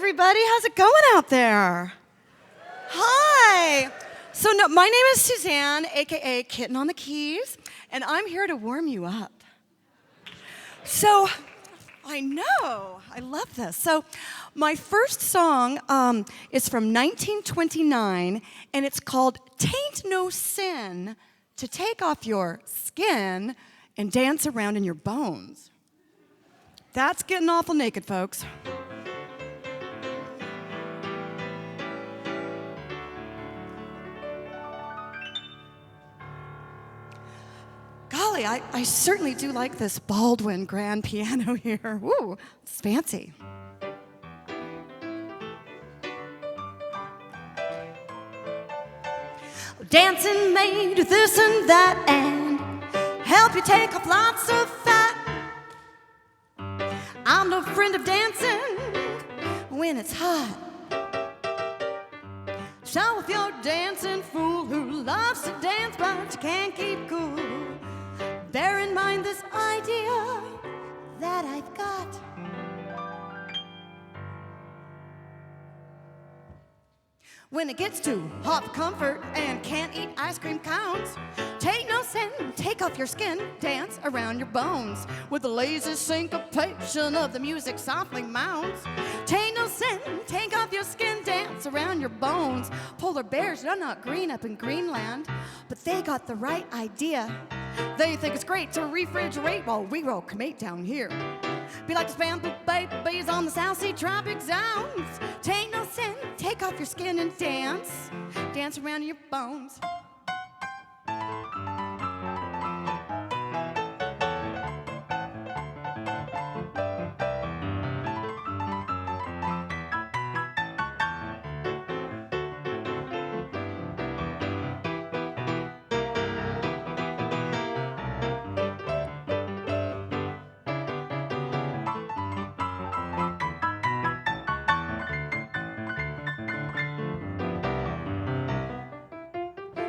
everybody. How's it going out there? Hi. So my name is Suzanne, a.k.a. Kitten on the keys, and I'm here to warm you up. So, I know. I love this. So, my first song is from 1929, and it's called "Tain't No Sin to Take Off Your Skin and Dance Around in Your Bones." That's getting awful naked, folks. Golly, I certainly do like this Baldwin grand piano here. Woo, it's fancy. Dancing made this and that and help you take off lots of fat. I'm no friend of dancing when it's hot. So if you're a dancing fool who loves to dance but you can't keep cool, bear in mind this idea that I've got. When it gets too hot for comfort and can't eat ice cream cones, take no sin, take off your skin, dance around your bones. With the lazy syncopation of the music softly mounts. Take no sin, take off your skin, dance around your bones. Polar bears are not green up in Greenland, but they got the right idea. They think it's great to refrigerate while we roll cremate down here. Be like the bamboo babies on the South Sea tropic zones. Take no sin, take off your skin and dance. Dance around in your bones.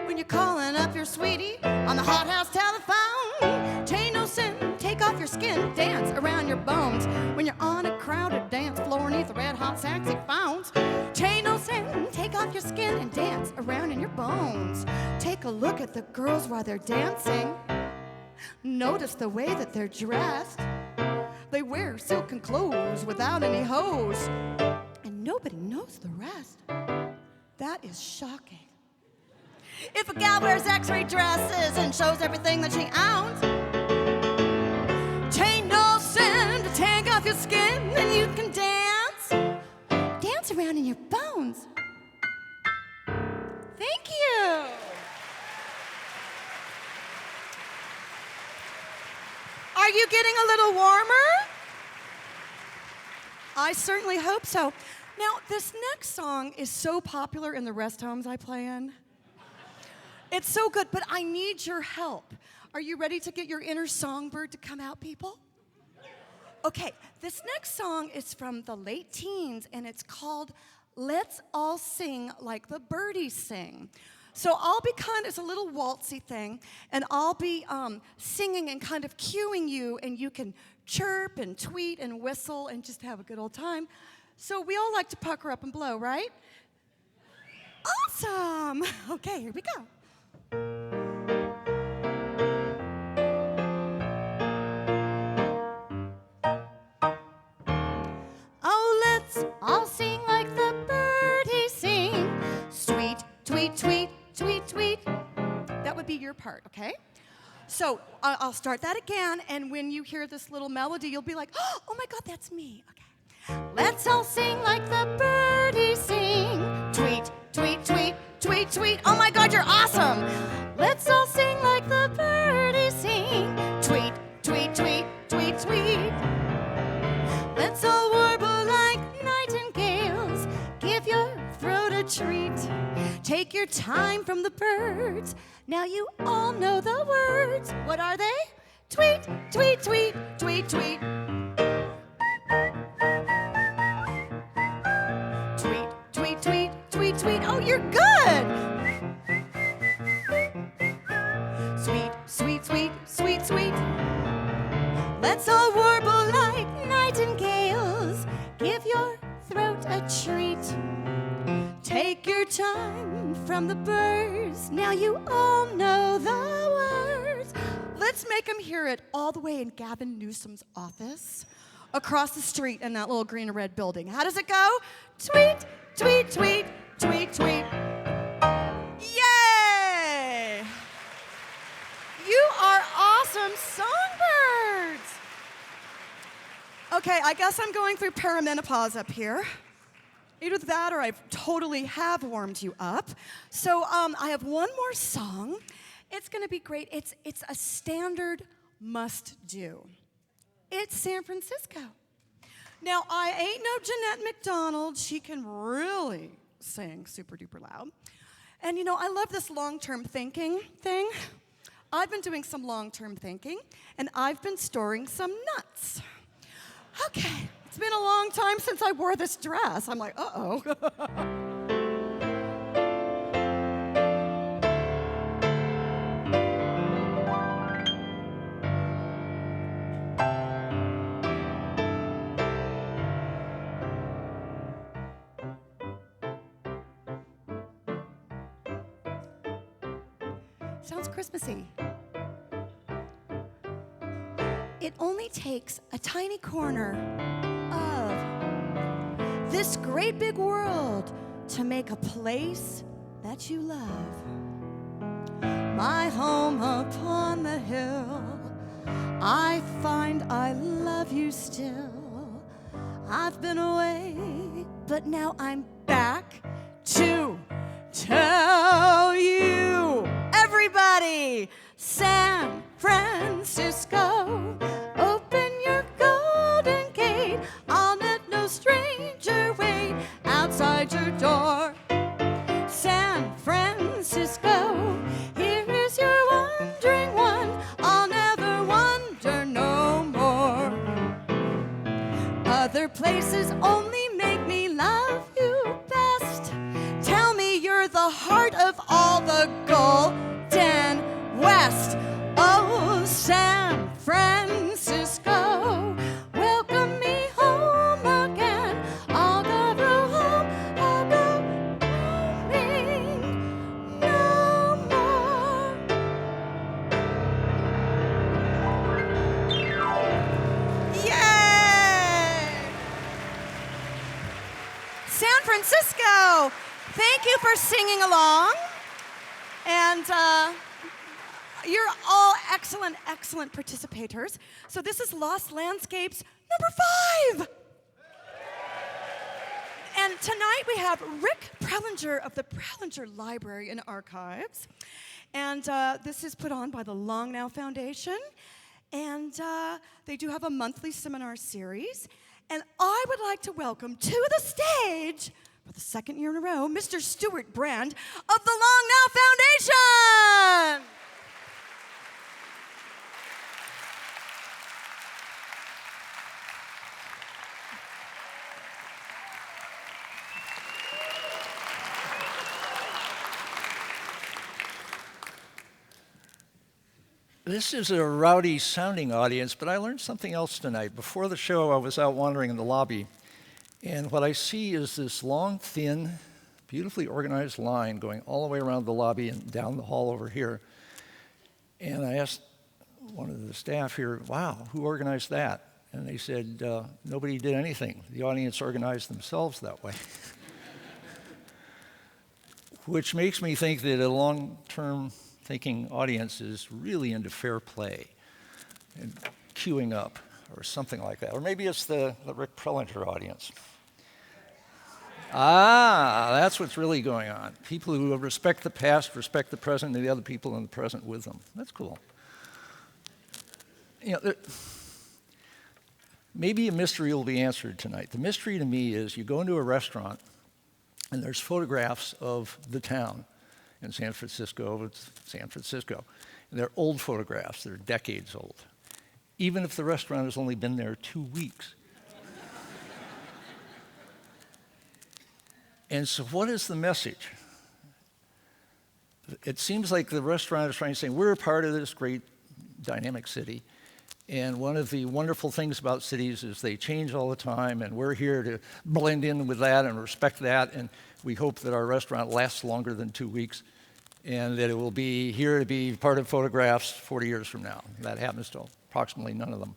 When you're calling up your sweetie on the hot house telephone, take no sin, take off your skin, dance around your bones. When you're on a crowded dance floor neath the red hot saxophones, take no sin, take off your skin and dance around in your bones. Take a look at the girls while they're dancing. Notice the way that they're dressed. They wear silken clothes without any hose, and nobody knows the rest. That is shocking. If a gal wears x-ray dresses and shows everything that she owns, tain't no sin to take off your skin and you can dance. Dance around in your bones. Thank you. Are you getting a little warmer? I certainly hope so. Now, this next song is so popular in the rest homes I play in. It's so good, but I need your help. Are you ready to get your inner songbird to come out, people? Okay, this next song is from the late teens, and it's called "Let's All Sing Like the Birdies Sing." So I'll be it's a little waltzy thing, and I'll be singing and kind of cueing you, and you can chirp and tweet and whistle and just have a good old time. So we all like to pucker up and blow, right? Awesome. Okay, here we go. Oh, let's all sing like the birdies sing. Sweet, tweet, tweet, tweet, tweet. That would be your part, okay? So I'll start that again, and when you hear this little melody, you'll be like, oh my God, that's me. Okay. Let's all sing like the birdies sing. Tweet, tweet, tweet, tweet, tweet. Oh my God, you're awesome. Let's all sing like the birdies sing. Tweet, tweet, tweet, tweet, tweet. Let's all warble like nightingales. Give your throat a treat. Take your time from the birds. Now you all know the words. What are they? Tweet, tweet, tweet, tweet, tweet. Tweet, tweet, tweet, tweet, tweet. Oh, you're good. Sweet, sweet, sweet, sweet, sweet. Let's all warble like nightingales. Give your throat a time from the birds. Now you all know the words. Let's make them hear it all the way in Gavin Newsom's office, across the street in that little green and red building. How does it go? Tweet, tweet, tweet, tweet, tweet. Yay! You are awesome songbirds. Okay, I guess I'm going through perimenopause up here. Either that or I totally have warmed you up. So I have one more song. It's gonna be great. It's a standard must-do. It's San Francisco. Now, I ain't no Jeanette MacDonald. She can really sing super duper loud. And you know, I love this long-term thinking thing. I've been doing some long-term thinking, and I've been storing some nuts. Okay, it's been a long time since I wore this dress. I'm like, uh-oh. Sounds Christmassy. It only takes a tiny corner of this great big world to make a place that you love. My home upon the hill, I find I love you still. I've been away, but now I'm back to tell you. Everybody, San Francisco, open your golden gate. I'll let no stranger wait outside your door. San Francisco, here is your wandering one. I'll never wander no more. Other places only make me love you best. Tell me you're the heart of all the Golden West. Oh, San Francisco, welcome me home again. I'll go home, I'll go roaming no more. Yay! San Francisco, thank you for singing along. And you're all excellent, excellent participators. So this is Lost Landscapes number 5. And tonight we have Rick Prelinger of the Prelinger Library and Archives. And this is put on by the Long Now Foundation. And they do have a monthly seminar series. And I would like to welcome to the stage, for the second year in a row, Mr. Stuart Brand of the Long Now Foundation. This is a rowdy sounding audience, but I learned something else tonight. Before the show, I was out wandering in the lobby, and what I see is this long, thin, beautifully organized line going all the way around the lobby and down the hall over here. And I asked one of the staff here, wow, who organized that? And they said, nobody did anything. The audience organized themselves that way. Which makes me think that a long-term thinking audience is really into fair play and queuing up or something like that. Or maybe it's the Rick Prelinger audience. That's what's really going on. People who respect the past, respect the present, and the other people in the present with them. That's cool. You know, maybe a mystery will be answered tonight. The mystery to me is you go into a restaurant and there's photographs of the town in San Francisco. It's San Francisco. And they're old photographs. They're decades old. Even if the restaurant has only been there 2 weeks. And so what is the message? It seems like the restaurant is trying to say, we're a part of this great dynamic city, And one of the wonderful things about cities is they change all the time, and we're here to blend in with that and respect that. And we hope that our restaurant lasts longer than 2 weeks, and that it will be here to be part of photographs 40 years from now. That happens to approximately none of them.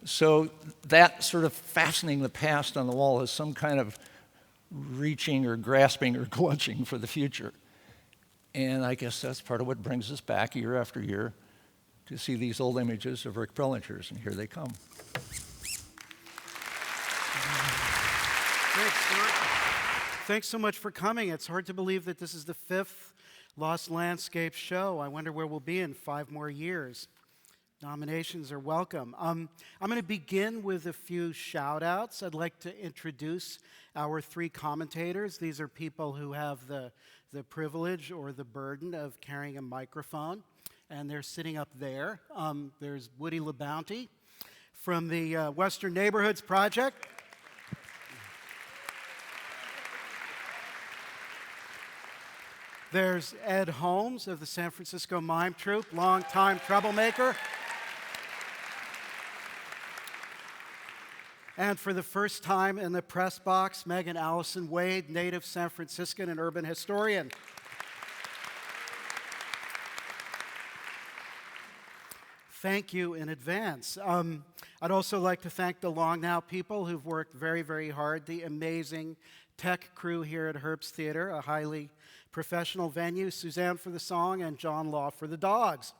So that sort of fastening the past on the wall is some kind of reaching or grasping or clutching for the future. And I guess that's part of what brings us back year after year to see these old images of Rick Prelingers, and here they come. Thanks so much for coming. It's hard to believe that this is the 5th Lost Landscapes show. I wonder where we'll be in 5 more years. Nominations are welcome. I'm going to begin with a few shout-outs. I'd like to introduce our 3 commentators. These are people who have the privilege or the burden of carrying a microphone, and they're sitting up there. There's Woody LeBounty from the Western Neighborhoods Project. There's Ed Holmes of the San Francisco Mime Troupe, longtime troublemaker. And for the first time in the press box, Megan Allison Wade, native San Franciscan and urban historian. Thank you in advance. I'd also like to thank the Long Now people who've worked very, very hard, the amazing tech crew here at Herbst Theater, a highly professional venue, Suzanne for the song and John Law for the dogs.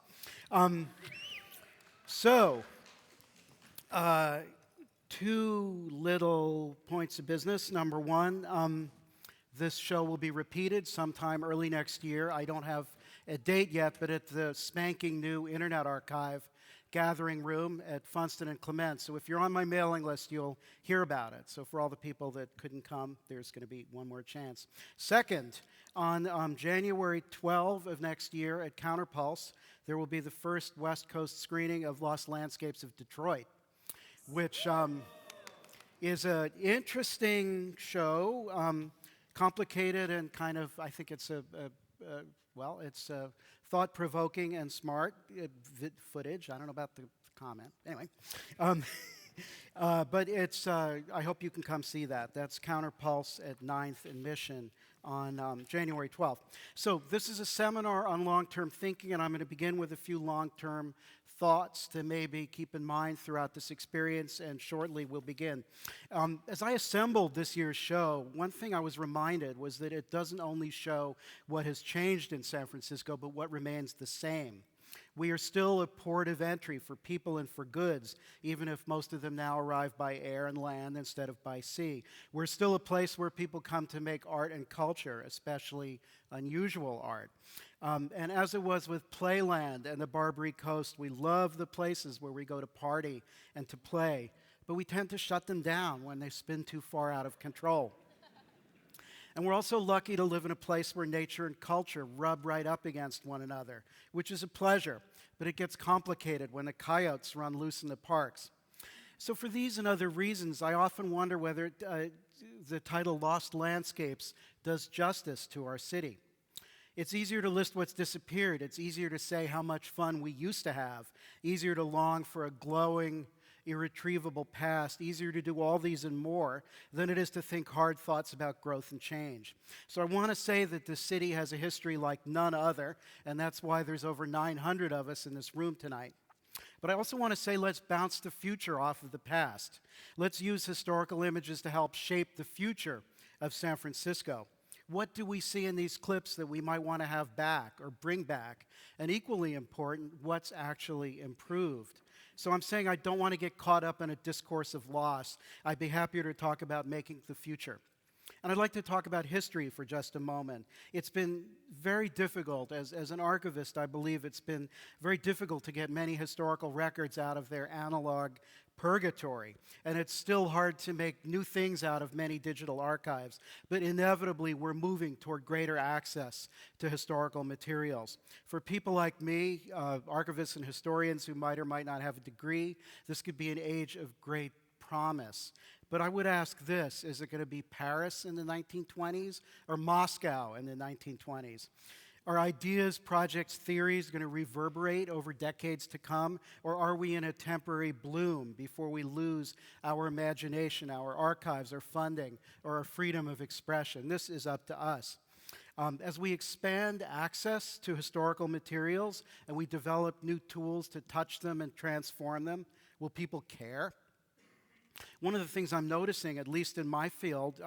Two little points of business. Number one, this show will be repeated sometime early next year. I don't have a date yet, but at the spanking new Internet Archive gathering room at Funston and Clement. So if you're on my mailing list, you'll hear about it. So for all the people that couldn't come, there's going to be one more chance. Second, on January 12 of next year at Counterpulse, there will be the first West Coast screening of Lost Landscapes of Detroit, which is an interesting show, complicated and kind of, I think it's it's thought-provoking and smart footage. I don't know about the comment. Anyway, but it's, I hope you can come see that. That's Counterpulse at 9th and Mission on January 12th. So this is a seminar on long-term thinking, and I'm going to begin with a few long-term thoughts to maybe keep in mind throughout this experience, and shortly we'll begin. As I assembled this year's show, one thing I was reminded was that it doesn't only show what has changed in San Francisco, but what remains the same. We are still a port of entry for people and for goods, even if most of them now arrive by air and land instead of by sea. We're still a place where people come to make art and culture, especially unusual art. And as it was with Playland and the Barbary Coast, we love the places where we go to party and to play, but we tend to shut them down when they spin too far out of control. And we're also lucky to live in a place where nature and culture rub right up against one another, which is a pleasure, but it gets complicated when the coyotes run loose in the parks. So for these and other reasons, I often wonder whether the title Lost Landscapes does justice to our city. It's easier to list what's disappeared. It's easier to say how much fun we used to have, easier to long for a glowing, irretrievable past, easier to do all these and more than it is to think hard thoughts about growth and change. So I want to say that the city has a history like none other, and that's why there's over 900 of us in this room tonight. But I also want to say let's bounce the future off of the past. Let's use historical images to help shape the future of San Francisco. What do we see in these clips that we might want to have back or bring back? And equally important, what's actually improved? So I'm saying I don't want to get caught up in a discourse of loss. I'd be happier to talk about making the future. And I'd like to talk about history for just a moment. It's been very difficult. As an archivist, I believe it's been very difficult to get many historical records out of their analog purgatory. And it's still hard to make new things out of many digital archives. But inevitably, we're moving toward greater access to historical materials. For people like me, archivists and historians who might or might not have a degree, this could be an age of great promise. But I would ask this, is it going to be Paris in the 1920s or Moscow in the 1920s? Are ideas, projects, theories going to reverberate over decades to come, or are we in a temporary bloom before we lose our imagination, our archives, our funding, or our freedom of expression? This is up to us. As we expand access to historical materials and we develop new tools to touch them and transform them, will people care? One of the things I'm noticing, at least in my field,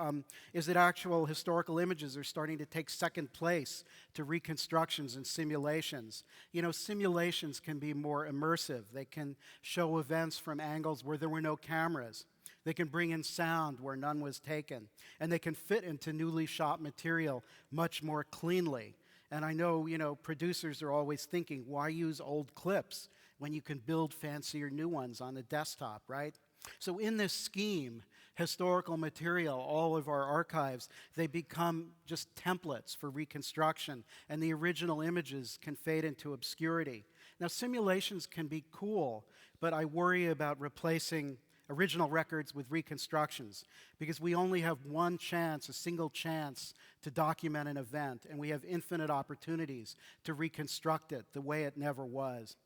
is that actual historical images are starting to take second place to reconstructions and simulations. You know, simulations can be more immersive. They can show events from angles where there were no cameras. They can bring in sound where none was taken. And they can fit into newly shot material much more cleanly. And I know, producers are always thinking, why use old clips when you can build fancier new ones on the desktop, right? So in this scheme, historical material, all of our archives, they become just templates for reconstruction, and the original images can fade into obscurity. Now, simulations can be cool, but I worry about replacing original records with reconstructions, because we only have one chance, a single chance, to document an event, and we have infinite opportunities to reconstruct it the way it never was.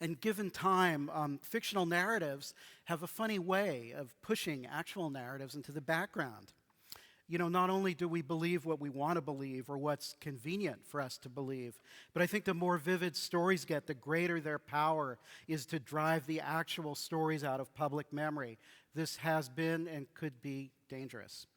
And given time, fictional narratives have a funny way of pushing actual narratives into the background. Not only do we believe what we want to believe or what's convenient for us to believe, but I think the more vivid stories get, the greater their power is to drive the actual stories out of public memory. This has been and could be dangerous.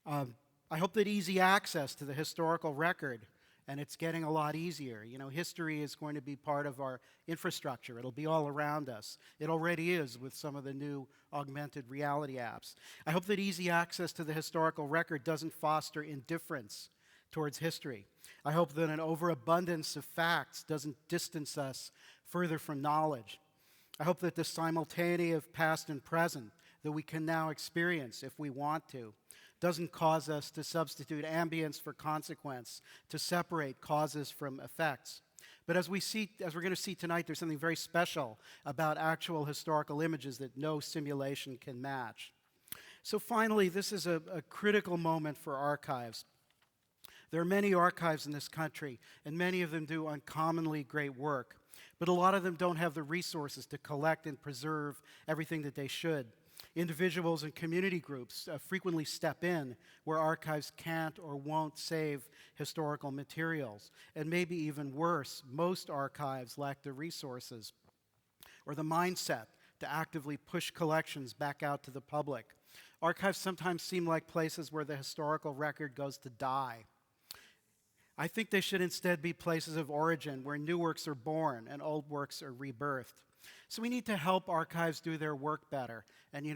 I hope that easy access to the historical record, and it's getting a lot easier. History is going to be part of our infrastructure. It'll be all around us. It already is with some of the new augmented reality apps. I hope that easy access to the historical record doesn't foster indifference towards history. I hope that an overabundance of facts doesn't distance us further from knowledge. I hope that the simultaneity of past and present that we can now experience if we want to doesn't cause us to substitute ambience for consequence, to separate causes from effects. But as we're going to see tonight, there's something very special about actual historical images that no simulation can match. So finally, this is a critical moment for archives. There are many archives in this country, and many of them do uncommonly great work. But a lot of them don't have the resources to collect and preserve everything that they should. Individuals and community groups frequently step in where archives can't or won't save historical materials. And maybe even worse, most archives lack the resources or the mindset to actively push collections back out to the public. Archives sometimes seem like places where the historical record goes to die. I think they should instead be places of origin where new works are born and old works are rebirthed. So we need to help archives do their work better. And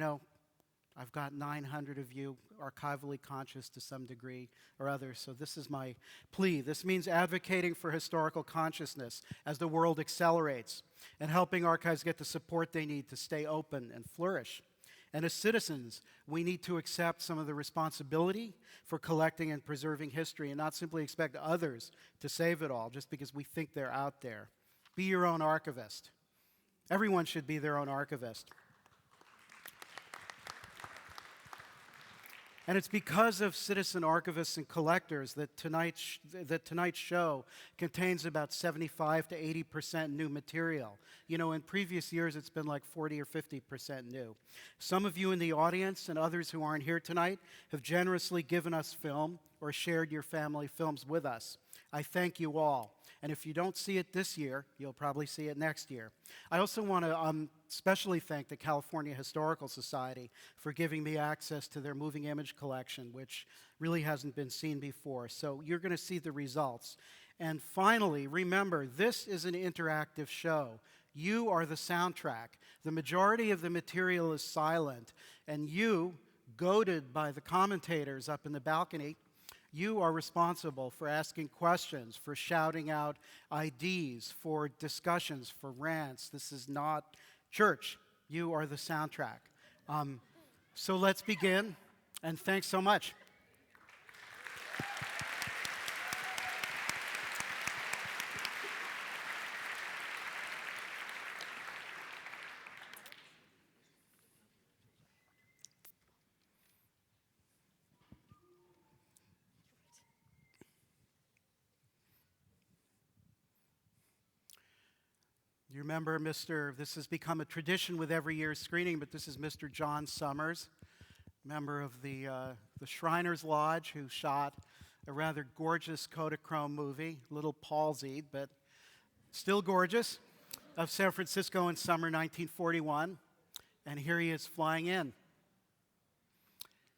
I've got 900 of you archivally conscious to some degree or other, so this is my plea. This means advocating for historical consciousness as the world accelerates and helping archives get the support they need to stay open and flourish. And as citizens, we need to accept some of the responsibility for collecting and preserving history and not simply expect others to save it all just because we think they're out there. Be your own archivist. Everyone should be their own archivist. And it's because of citizen archivists and collectors that tonight's show contains about 75 to 80% new material. In previous years, it's been like 40 or 50% new. Some of you in the audience and others who aren't here tonight have generously given us film or shared your family films with us. I thank you all. And if you don't see it this year, you'll probably see it next year. I also want to especially thank the California Historical Society for giving me access to their moving image collection, which really hasn't been seen before. So you're going to see the results. And finally, remember, this is an interactive show. You are the soundtrack. The majority of the material is silent, and you, goaded by the commentators up in the balcony, you are responsible for asking questions, for shouting out IDs, for discussions, for rants. This is not church. You are the soundtrack. So let's begin, and thanks so much. You remember this has become a tradition with every year's screening, but this is Mr. John Summers, member of the Shriners Lodge, who shot a rather gorgeous Kodachrome movie, a little palsied, but still gorgeous, of San Francisco in summer 1941. And here he is flying in.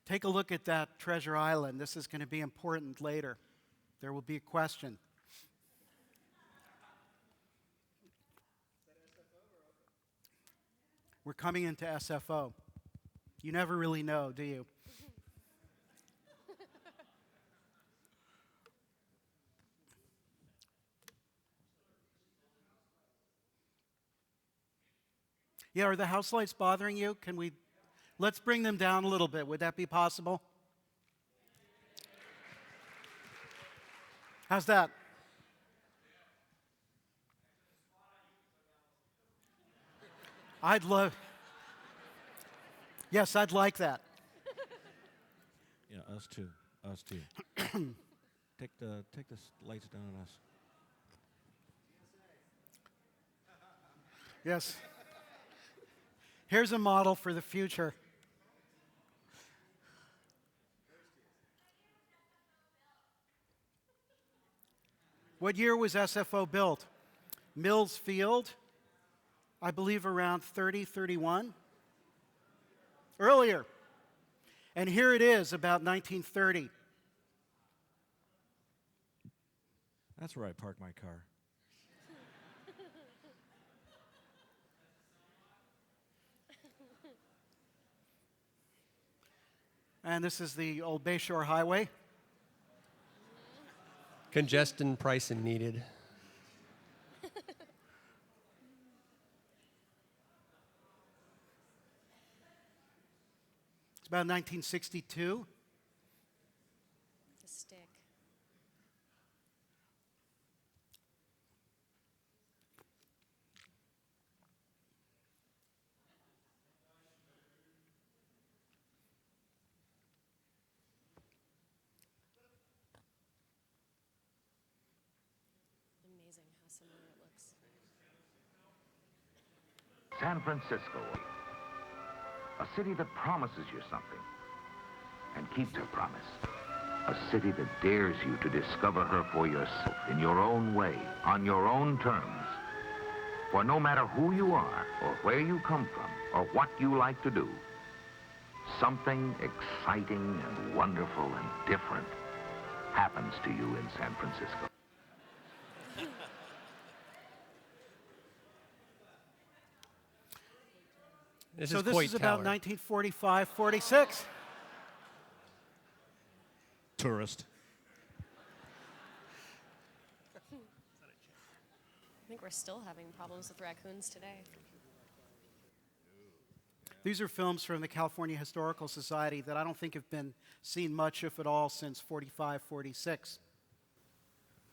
Take a look at that Treasure Island. This is going to be important later. There will be a question. We're coming into SFO. You never really know, do you? Yeah, are the house lights bothering you? Let's bring them down a little bit. Would that be possible? How's that? Yes, I'd like that. Yeah, us too. Us too. Take the lights down on us. Yes. Here's a model for the future. What year was SFO built? Mills Field, I believe around 30, 31. Earlier. And here it is, about 1930. That's where I park my car. And this is the old Bayshore Highway. Congestion pricing needed. It's about 1962. The stick. Amazing how similar it looks. San Francisco, a city that promises you something and keeps her promise. A city that dares you to discover her for yourself in your own way, on your own terms. For no matter who you are, or where you come from, or what you like to do, something exciting and wonderful and different happens to you in San Francisco. This So is this Coit is about Tower. 1945, 46. Tourist. I think we're still having problems with raccoons today. These are films from the California Historical Society that I don't think have been seen much, if at all, since 45, 46.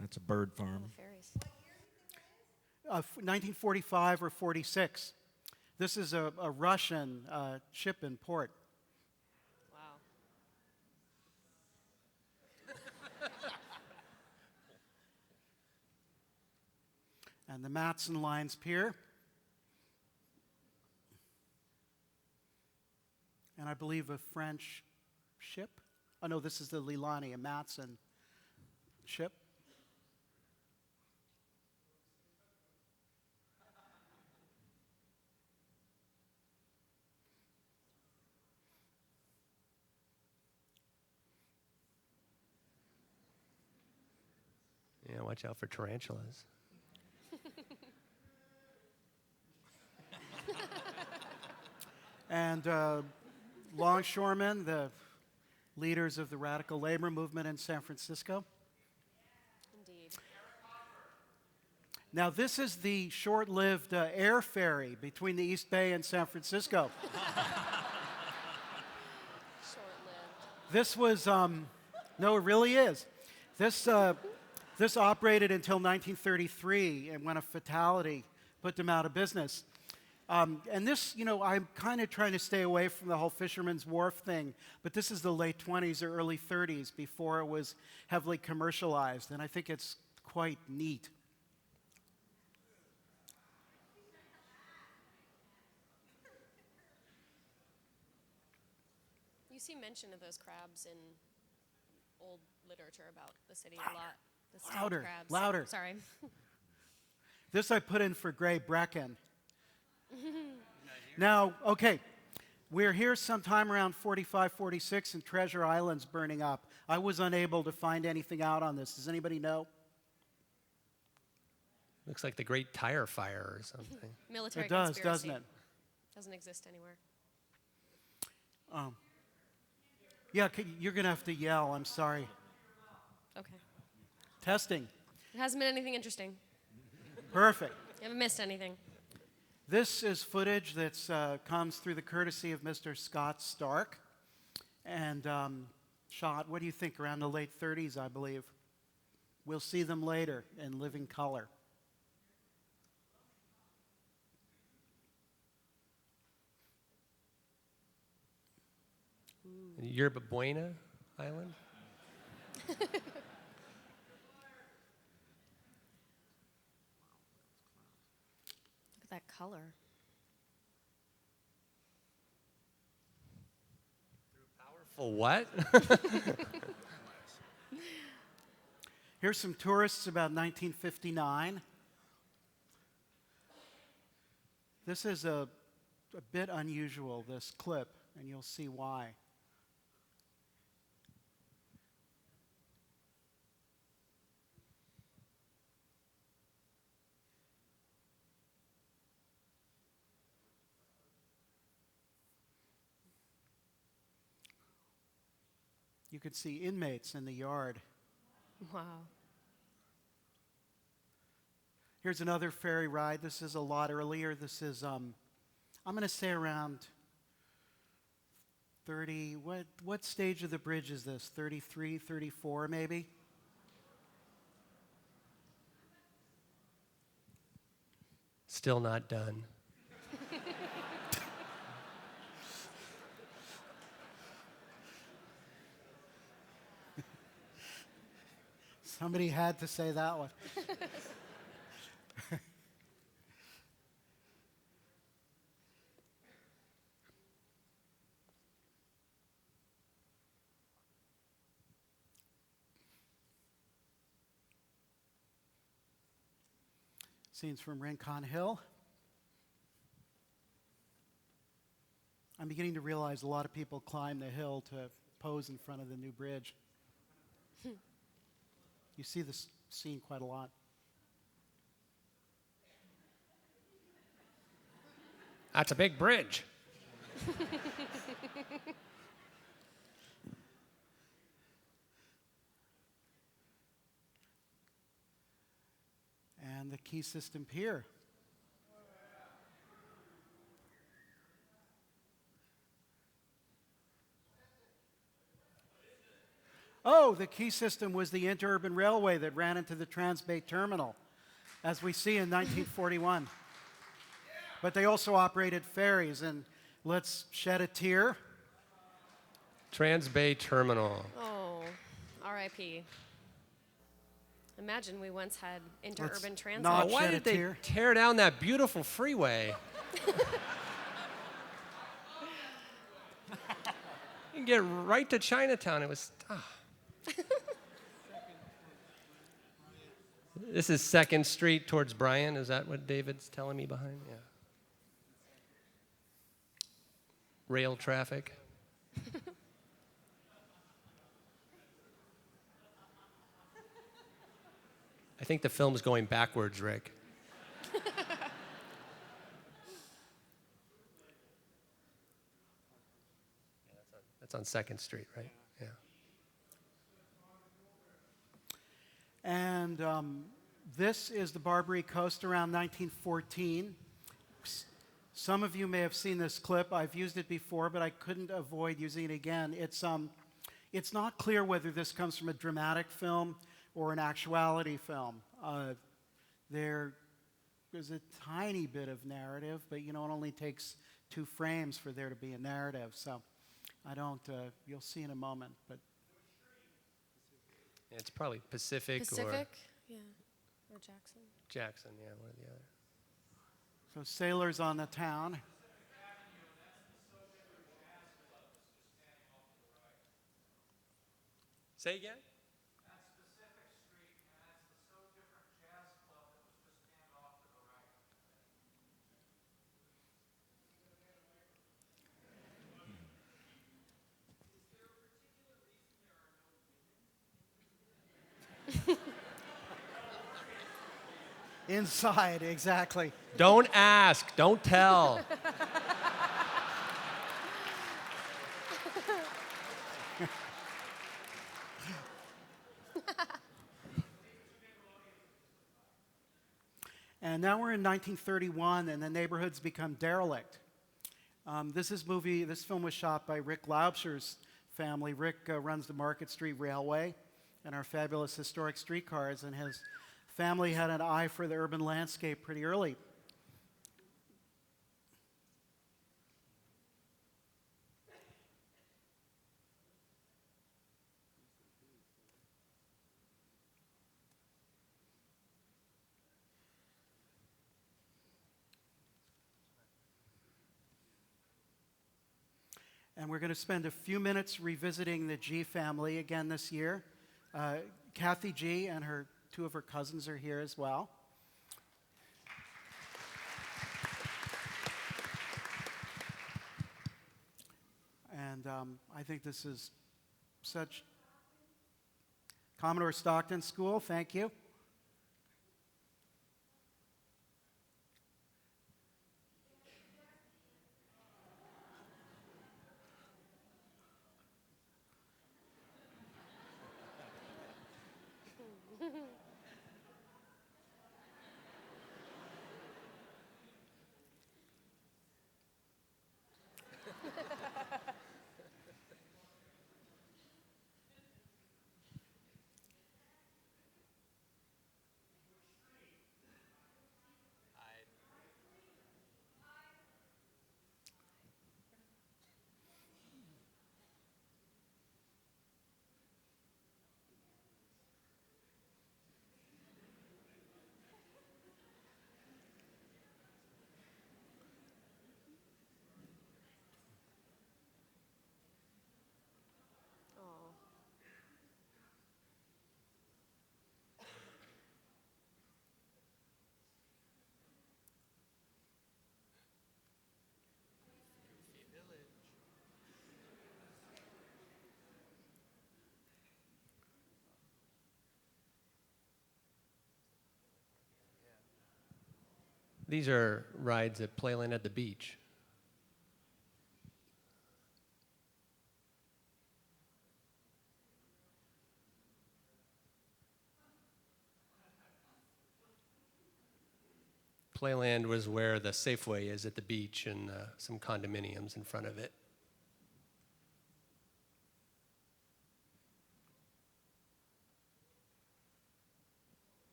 That's a bird The farm. fairies. 1945 or 46. This is a Russian ship in port. Wow. And the Matson Lines Pier. And I believe a French ship. Oh, no, this is the Lilani, a Matson ship. Yeah, watch out for tarantulas. And longshoremen, the leaders of the radical labor movement in San Francisco. Indeed. Now, this is the short-lived air ferry between the East Bay and San Francisco. Short-lived. This was, no, it really is. This operated until 1933, and when a fatality put them out of business. And this, I'm kind of trying to stay away from the whole Fisherman's Wharf thing, but this is the late 20s or early 30s before it was heavily commercialized, and I think it's quite neat. see mention of those crabs in old literature about the city a lot. The steamed Louder, crabs. louder. Sorry. This I put in for Gray Brecken. Now, okay, we're here sometime around 45, 46, and Treasure Island's burning up. I was unable to find anything out on this. Does anybody know? Looks like the Great Tire Fire or something. Military It does, conspiracy. doesn't it? Doesn't exist anywhere. Yeah, you're going to have to yell. I'm sorry. Okay. Testing. It hasn't been anything interesting. Perfect. You haven't missed anything. This is footage that comes through the courtesy of Mr. Scott Stark and shot, what do you think, around the late 30s, I believe. We'll see them later in living color. Yerba Buena Island? Look at that color. Powerful what? Here's some tourists about 1959. This is a bit unusual, this clip, and you'll see why. You could see inmates in the yard. Wow. Here's another ferry ride. This is a lot earlier. This is, I'm going to say around 30, what stage of the bridge is this? 33, 34 maybe? Still not done. Somebody had to say that one. Scenes from Rincon Hill. I'm beginning to realize a lot of people climb the hill to pose in front of the new bridge. You see this scene quite a lot. That's a big bridge. And the key system pier. Oh, the key system was the interurban railway that ran into the Transbay Terminal, as we see in 1941. But they also operated ferries, and let's shed a tear. Transbay Terminal. Oh, R.I.P. Imagine we once had interurban transit. not Why shed a did they tear. tear down that beautiful freeway? You can get right to Chinatown. It was. This is 2nd Street towards Bryan. Is that what David's telling me behind? Yeah. Rail traffic. I think the film's going backwards, Rick. That's on 2nd Street, right? Yeah. And this is the Barbary Coast around 1914. Some of you may have seen this clip. I've used it before, but I couldn't avoid using it again. It's not clear whether this comes from a dramatic film or an actuality film. There is a tiny bit of narrative, but you know, it only takes 2 frames for there to be a narrative. So I don't, you'll see in a moment. But It's probably Pacific, Pacific? Yeah. Or Jackson. Jackson, yeah, one or the other. so sailors on the town. Say again? That specific street, and that's the So Different Jazz Club that was just panned off to the right. Inside, exactly. Don't ask, don't tell. And now we're in 1931, and the neighborhood's become derelict. This film was shot by Rick Laubscher's family. Rick runs the Market Street Railway and our fabulous historic streetcars, and his family had an eye for the urban landscape pretty early. And we're going to spend a few minutes revisiting the G family again this year. Kathy G and two of her cousins are here as well. And I think this is such Commodore Stockton School, thank you. These are rides at Playland at the beach. Playland was where the Safeway is at the beach and some condominiums in front of it.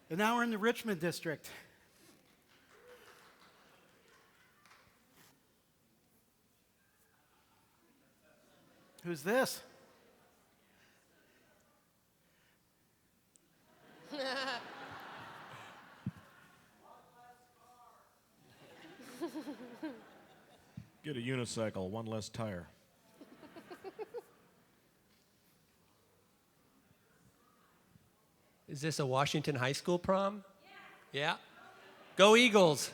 And now we're in the Richmond district. Who's this? Get a unicycle, one less tire. Is this a Washington High School prom? Yeah. Go Eagles!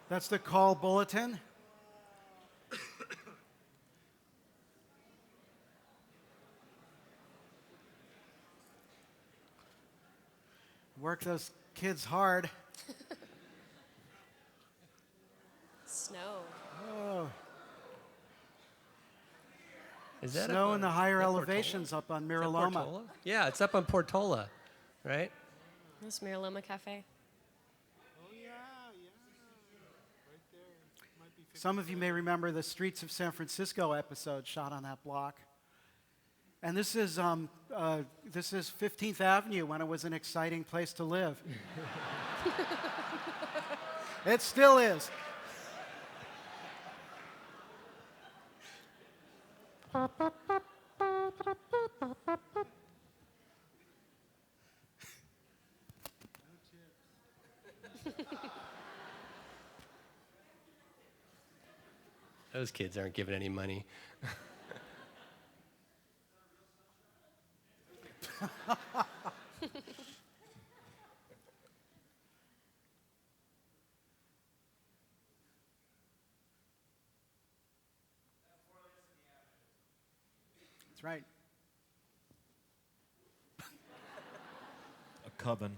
That's the call bulletin. Work those kids hard. Snow. Oh. Is that Snow up in the on- higher is that elevations up on Portola? Is that Miraloma. Portola? Yeah, it's up on Portola, right? This Miraloma Cafe. Oh, yeah. Right there. Might be Some of you may remember the Streets of San Francisco episode shot on that block. And this is 15th Avenue when it was an exciting place to live. It still is. Those kids aren't giving any money. That's right. A coven.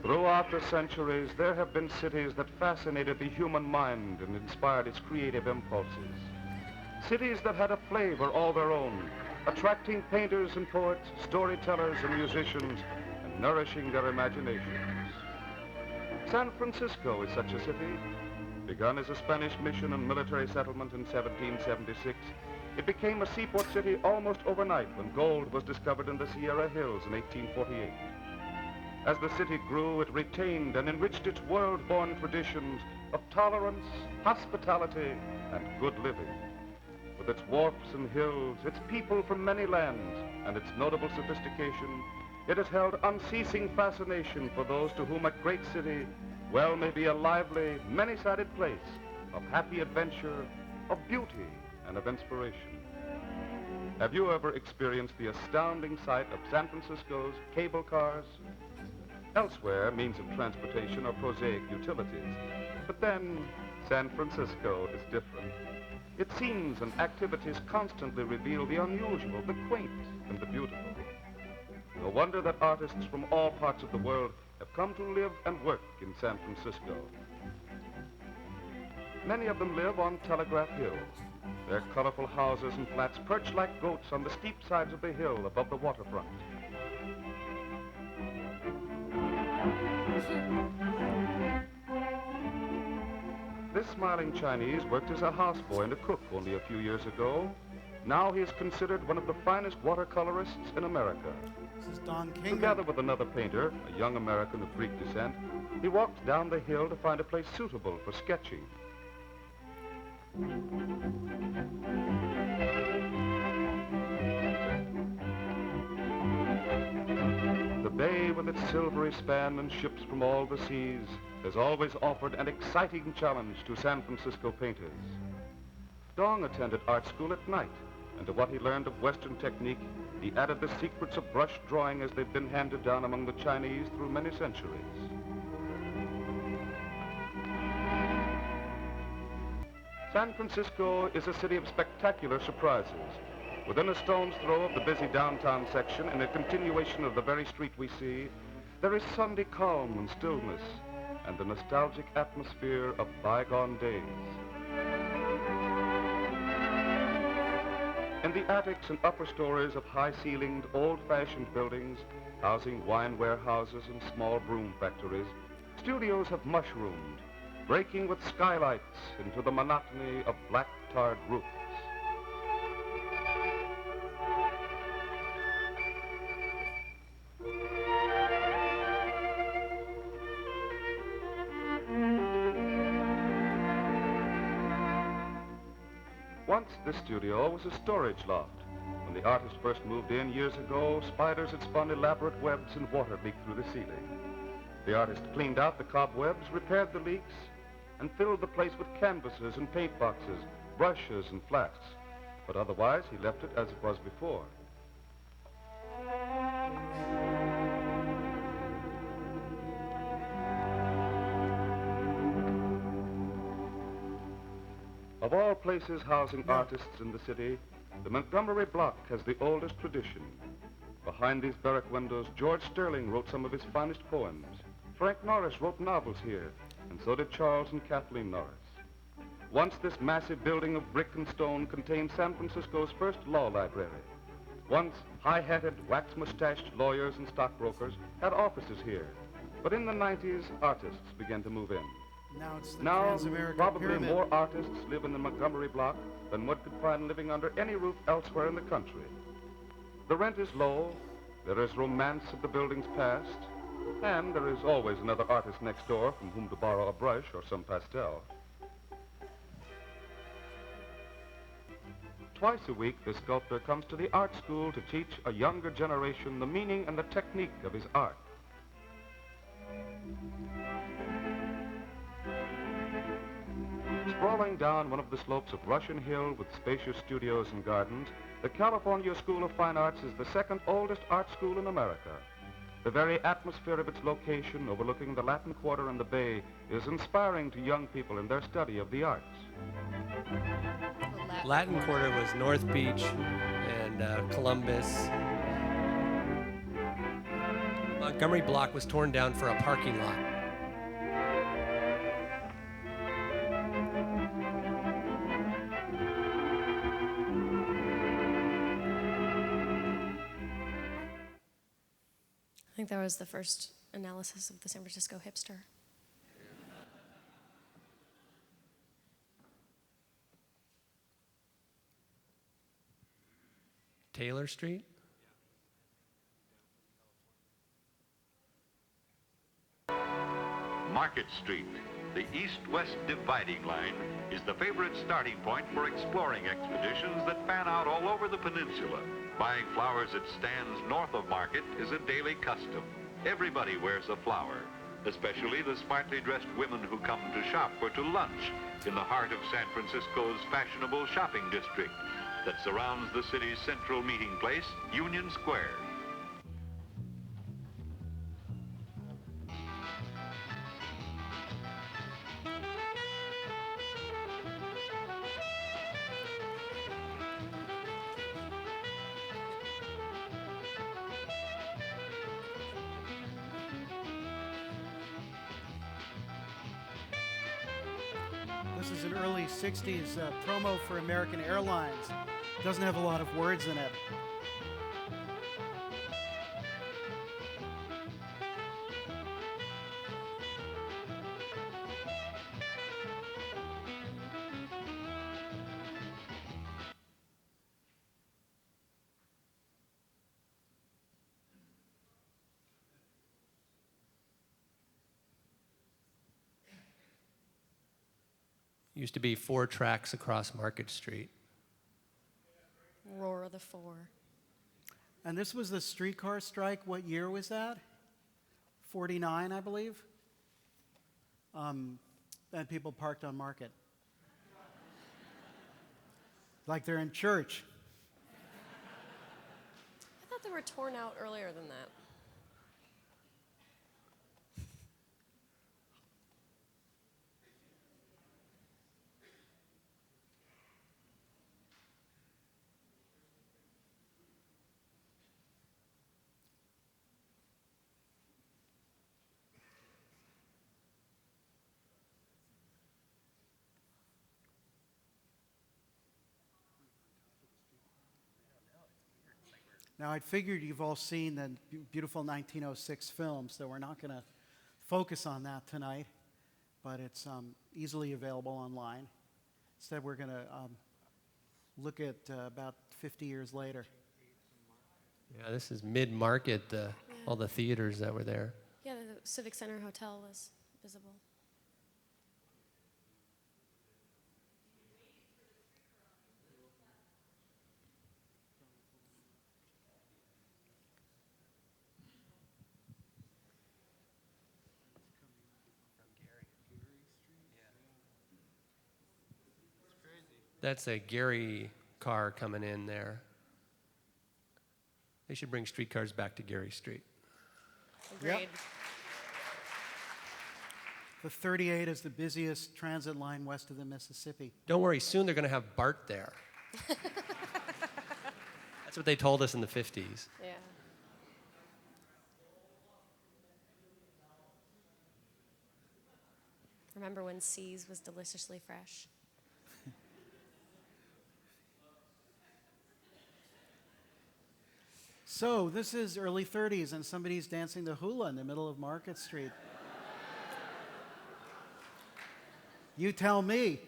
Throughout the centuries, there have been cities that fascinated the human mind and inspired its creative impulses. Cities that had a flavor all their own, attracting painters and poets, storytellers and musicians, and nourishing their imaginations. San Francisco is such a city. Begun as a Spanish mission and military settlement in 1776, it became a seaport city almost overnight when gold was discovered in the Sierra Hills in 1848. As the city grew, it retained and enriched its world-born traditions of tolerance, hospitality, and good living. With its wharfs and hills, its people from many lands, and its notable sophistication, it has held unceasing fascination for those to whom a great city well may be a lively, many-sided place of happy adventure, of beauty, and of inspiration. Have you ever experienced the astounding sight of San Francisco's cable cars? Elsewhere, means of transportation are prosaic utilities. But then, San Francisco is different. Its scenes and activities constantly reveal the unusual, the quaint, and the beautiful. No wonder that artists from all parts of the world have come to live and work in San Francisco. Many of them live on Telegraph Hill. Their colorful houses and flats perch like goats on the steep sides of the hill above the waterfront. This smiling Chinese worked as a houseboy and a cook only a few years ago. Now he is considered one of the finest watercolorists in America. This is Don King. Together with another painter, a young American of Greek descent, he walked down the hill to find a place suitable for sketching. The bay with its silvery span and ships from all the seas has always offered an exciting challenge to San Francisco painters. Dong attended art school at night, and to what he learned of Western technique, he added the secrets of brush drawing as they've been handed down among the Chinese through many centuries. San Francisco is a city of spectacular surprises. Within a stone's throw of the busy downtown section, in a continuation of the very street we see, there is Sunday calm and stillness, and the nostalgic atmosphere of bygone days. In the attics and upper stories of high-ceilinged, old-fashioned buildings, housing wine warehouses and small broom factories, studios have mushroomed, breaking with skylights into the monotony of black-tarred roofs. Once, this studio was a storage loft. When the artist first moved in years ago, spiders had spun elaborate webs and water leaked through the ceiling. The artist cleaned out the cobwebs, repaired the leaks, and filled the place with canvases and paint boxes, brushes and flasks. But otherwise, he left it as it was before. Of all places housing artists in the city, the Montgomery Block has the oldest tradition. Behind these barrack windows, George Sterling wrote some of his finest poems. Frank Norris wrote novels here, and so did Charles and Kathleen Norris. Once this massive building of brick and stone contained San Francisco's first law library. Once, high-hatted, wax-mustached lawyers and stockbrokers had offices here. But in the 90s, artists began to move in. Now it's the Now, Transamerican probably Pyramid. more artists live in the Montgomery block than one could find living under any roof elsewhere in the country. The rent is low, there is romance of the building's past, and there is always another artist next door from whom to borrow a brush or some pastel. Twice a week, the sculptor comes to the art school to teach a younger generation the meaning and the technique of his art. Sprawling down one of the slopes of Russian Hill with spacious studios and gardens, the California School of Fine Arts is the second oldest art school in America. The very atmosphere of its location, overlooking the Latin Quarter and the Bay, is inspiring to young people in their study of the arts. Latin Quarter was North Beach and Columbus. Montgomery block was torn down for a parking lot. I think that was the first analysis of the San Francisco hipster. Taylor Street? Market Street, the east-west dividing line, is the favorite starting point for exploring expeditions that fan out all over the peninsula. Buying flowers at stands north of Market is a daily custom. Everybody wears a flower, especially the smartly dressed women who come to shop or to lunch in the heart of San Francisco's fashionable shopping district that surrounds the city's central meeting place, Union Square. This is an early 60s promo for American Airlines. Doesn't have a lot of words in it. Used to be 4 tracks across Market Street. Roar of the Four. And this was the streetcar strike. What year was that? 49, I believe. And people parked on Market. Like they're in church. I thought they were torn out earlier than that. Now, I figured you've all seen the beautiful 1906 film, so we're not going to focus on that tonight, but it's easily available online. Instead, we're going to look at about 50 years later. Yeah, this is mid-market, all the theaters that were there. Yeah, the Civic Center Hotel was visible. That's a Gary car coming in there. They should bring streetcars back to Gary Street. Agreed. Yep. The 38 is the busiest transit line west of the Mississippi. Don't worry, soon they're going to have BART there. That's what they told us in the 50s. Yeah. Remember when C's was deliciously fresh? So this is early 30s, and somebody's dancing the hula in the middle of Market Street. You tell me.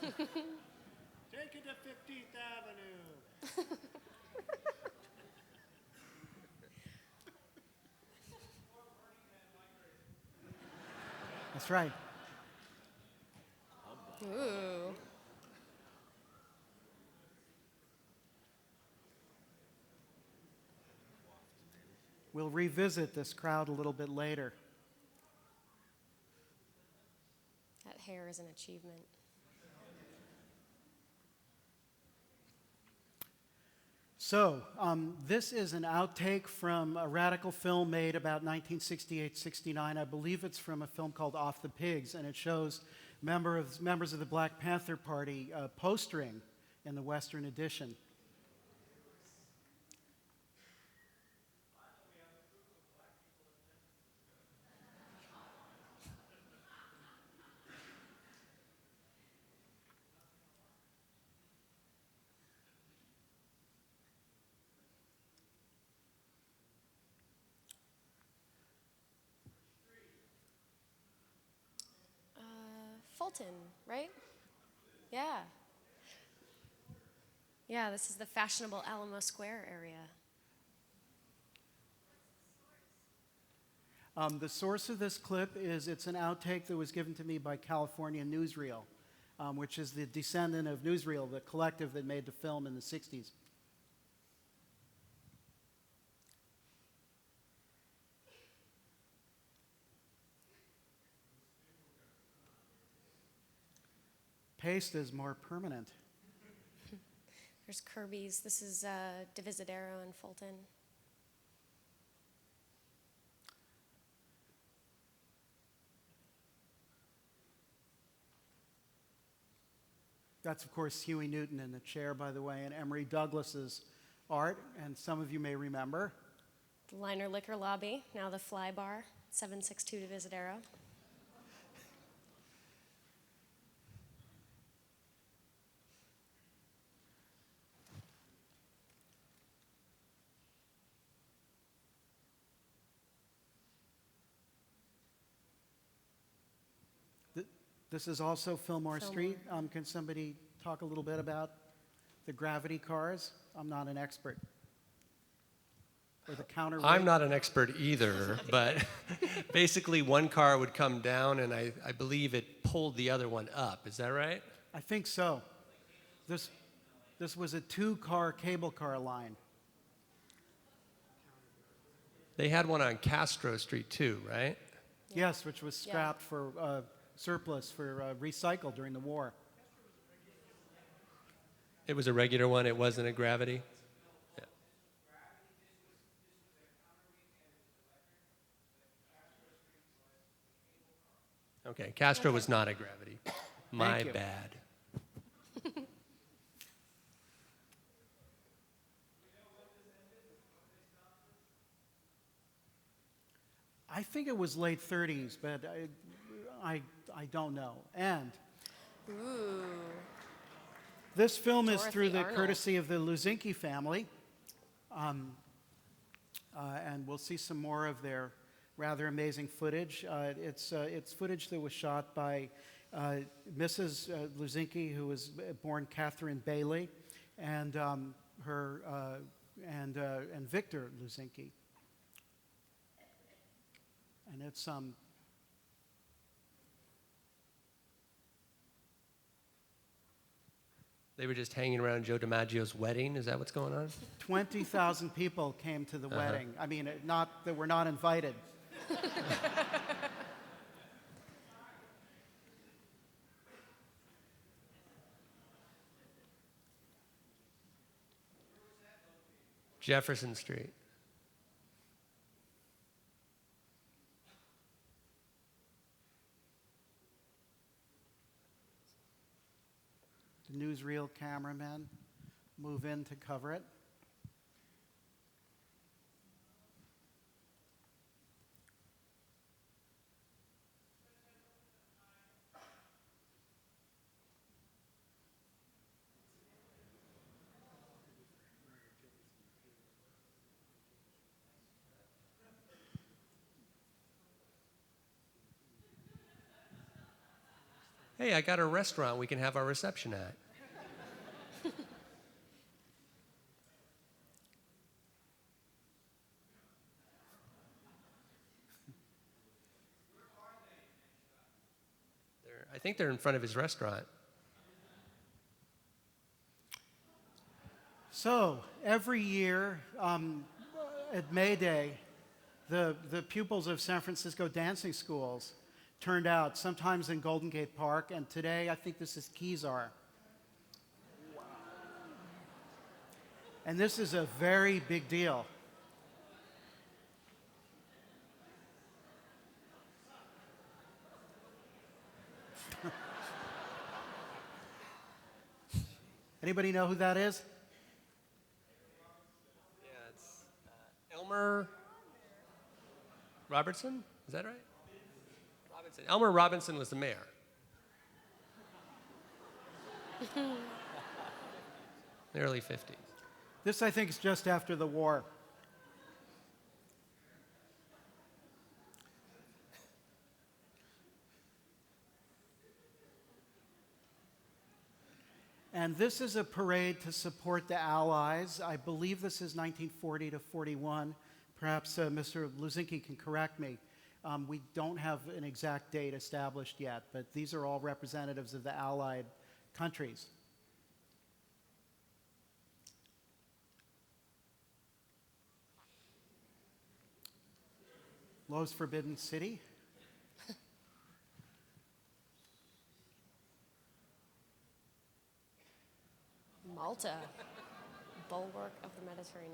Take it to 15th Avenue. That's right. Ooh. We'll revisit this crowd a little bit later. That hair is an achievement. So, this is an outtake from a radical film made about 1968-69. I believe it's from a film called Off the Pigs, and it shows members of the Black Panther Party postering in the Western edition. Fulton, right? Yeah. Yeah, this is the fashionable Alamo Square area. The source of this clip is it's an outtake that was given to me by California Newsreel, which is the descendant of Newsreel, the collective that made the film in the 60s. Paste is more permanent. There's Kirby's. This is Divisadero and Fulton. That's, of course, Huey Newton in the chair, by the way, and Emery Douglas's art, and some of you may remember. The Liner Liquor Lobby, now the Fly Bar, 762 Divisadero. This is also Fillmore Street. Can somebody talk a little bit about the gravity cars? I'm not an expert. Or the counterweight. I'm not an expert either, but basically one car would come down and I believe it pulled the other one up. Is that right? I think so. This was a two-car cable car line. They had one on Castro Street too, right? Yes, which was scrapped for surplus for recycled during the war. It was a regular one, it wasn't a gravity? Yeah. Okay, Castro was not a gravity. My you. bad. I think it was late 30s, but I don't know. And Ooh. this film is Dorothy through the Arnold. courtesy of the Luzinki family. And we'll see some more of their rather amazing footage. It's footage that was shot by Mrs. Luzinki, who was born Catherine Bailey, and and Victor Luzinki. And it's They were just hanging around Joe DiMaggio's wedding? Is that what's going on? 20,000 people came to the wedding. I mean, not that we're not invited. Jefferson Street. The newsreel cameramen move in to cover it. hey, I got a restaurant we can have our reception at. I think they're in front of his restaurant. So every year at May Day, the pupils of San Francisco dancing schools turned out, sometimes in Golden Gate Park, and today I think this is Kezar. And this is a very big deal. Anybody know who that is? Yeah, it's Elmer Robertson? Is that right? Robinson. Elmer Robinson was the mayor. The early 50s. This, I think, is just after the war. And this is a parade to support the Allies. I believe this is 1940 to 41. Perhaps Mr. Luzinski can correct me. We don't have an exact date established yet, but these are all representatives of the Allied countries. Lowe's Forbidden City. Malta, bulwark of the Mediterranean.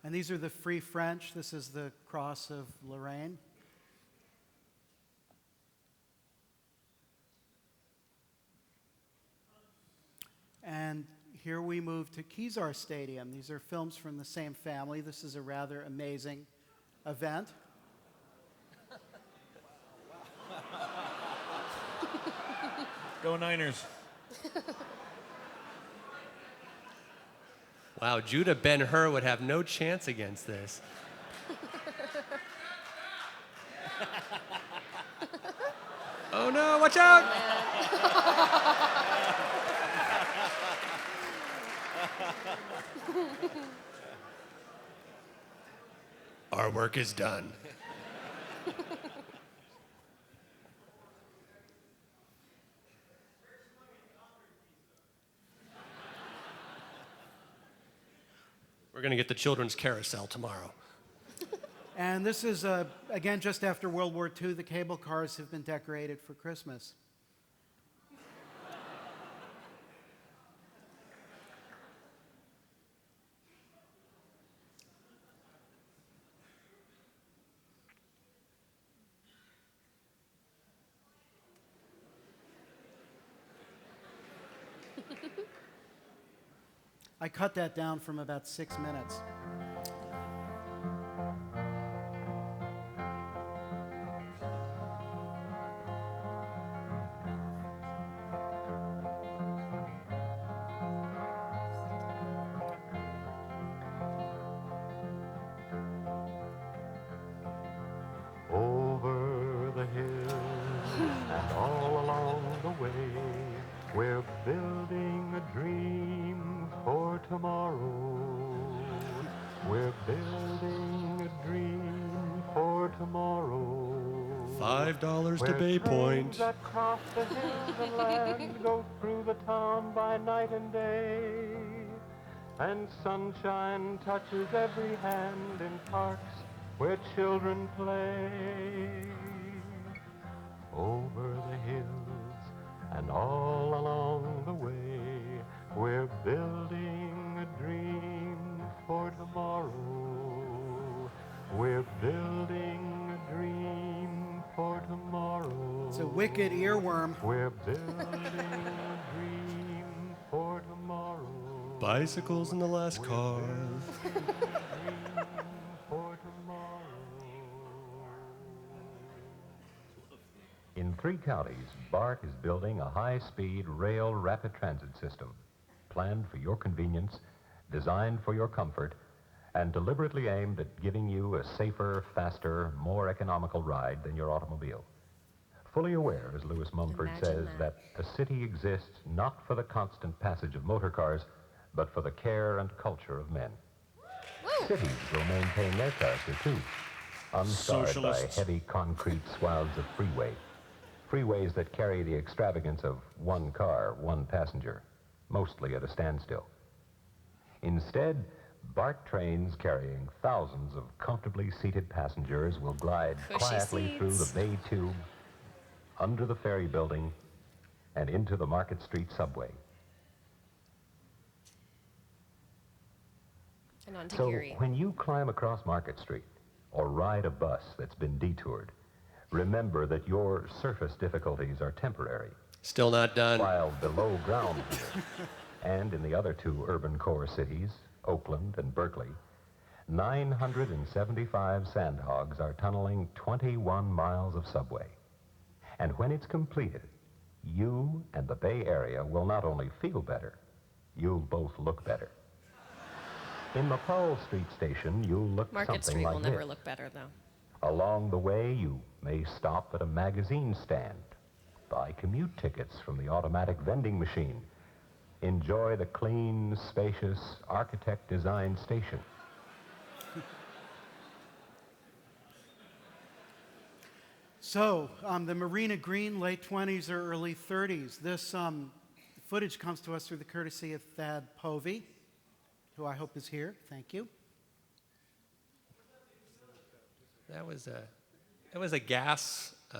And these are the Free French. This is the Cross of Lorraine. And here we move to Kezar Stadium. These are films from the same family. This is a rather amazing event. Go Niners. Wow, Judah Ben-Hur would have no chance against this. Oh no, watch out! Our work is done. We're going to get the children's carousel tomorrow. And this is, again, just after World War II. The cable cars have been decorated for Christmas. I cut that down from about 6 minutes. Over the hills and all along the way, we're building a dream for tomorrow. We're building a dream for tomorrow. $5 to Where Bay trains Point. that cross the hills and land go through the town by night and day, and sunshine touches every hand in parks where children play. Over the hills and all along the way, we're building a dream for tomorrow. We're building a dream for tomorrow. It's a wicked earworm. We're building a dream for tomorrow. Bicycles in the last car. In 3 counties, BART is building a high-speed rail rapid transit system. Planned for your convenience, designed for your comfort and deliberately aimed at giving you a safer, faster, more economical ride than your automobile. Fully aware, as Lewis Mumford says, that a city exists not for the constant passage of motor cars, but for the care and culture of men. Cities will maintain their character, too, unscarred by heavy concrete swaths of freeway. Freeways that carry the extravagance of one car, one passenger, mostly at a standstill. Instead, BART trains carrying thousands of comfortably seated passengers will glide quietly through the Bay Tube, under the ferry building, and into the Market Street subway. And on to So Geary. when you climb across Market Street or ride a bus that's been detoured, remember that your surface difficulties are temporary. Still not done. While below ground here, and in the other two urban core cities, Oakland and Berkeley, 975 sandhogs are tunneling 21 miles of subway. And when it's completed, you and the Bay Area will not only feel better, you'll both look better. In the Powell Street station, you'll look Market something Street like will this. never look better, though. Along the way, you may stop at a magazine stand, buy commute tickets from the automatic vending machine, enjoy the clean, spacious, architect-designed station. So, the Marina Green, late 20s or early 30s. This footage comes to us through the courtesy of Thad Povey, who I hope is here. Thank you. That was a gas. I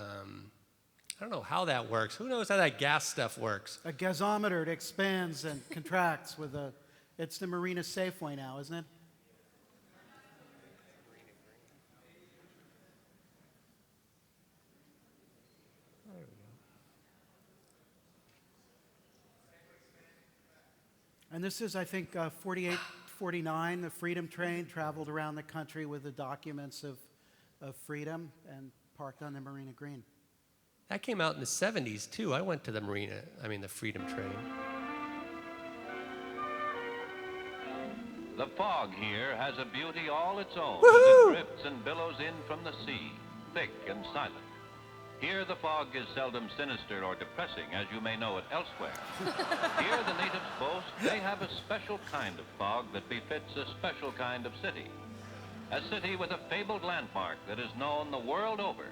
don't know how that works. Who knows how that gas stuff works? A gasometer. It expands and contracts with a. It's the Marina Safeway now, isn't it? And this is, I think, 48, 49. The Freedom Train traveled around the country with the documents of freedom and parked on the Marina Green. That came out in the 70s, too. I went to the the Freedom Train. The fog here has a beauty all its own. Woo-hoo! It drifts and billows in from the sea, thick and silent. Here the fog is seldom sinister or depressing, as you may know it elsewhere. Here the natives boast they have a special kind of fog that befits a special kind of city. A city with a fabled landmark that is known the world over.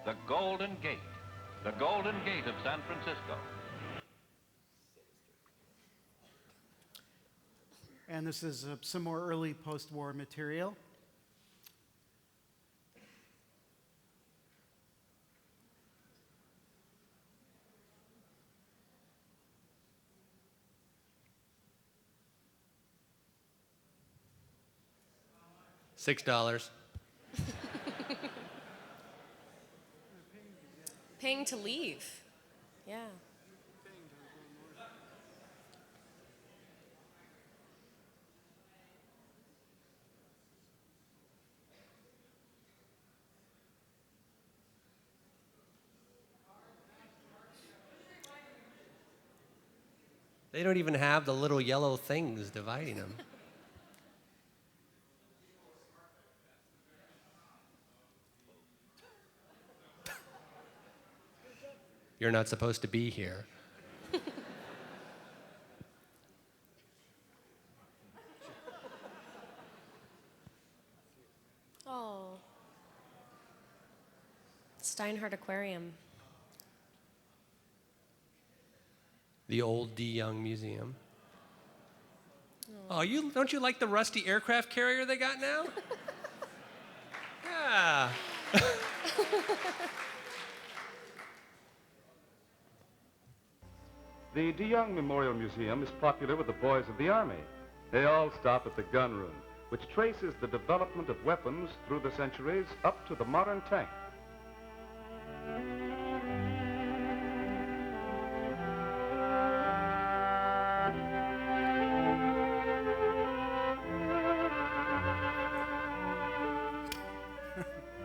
The Golden Gate. The Golden Gate of San Francisco. And this is some more early post-war material. $6. Paying to leave. Yeah. They don't even have the little yellow things dividing them. You're not supposed to be here. Oh. Steinhardt Aquarium. The old D. Young Museum. Oh, don't you like the rusty aircraft carrier they got now? Yeah. The DeYoung Memorial Museum is popular with the boys of the Army. They all stop at the gun room, which traces the development of weapons through the centuries up to the modern tank.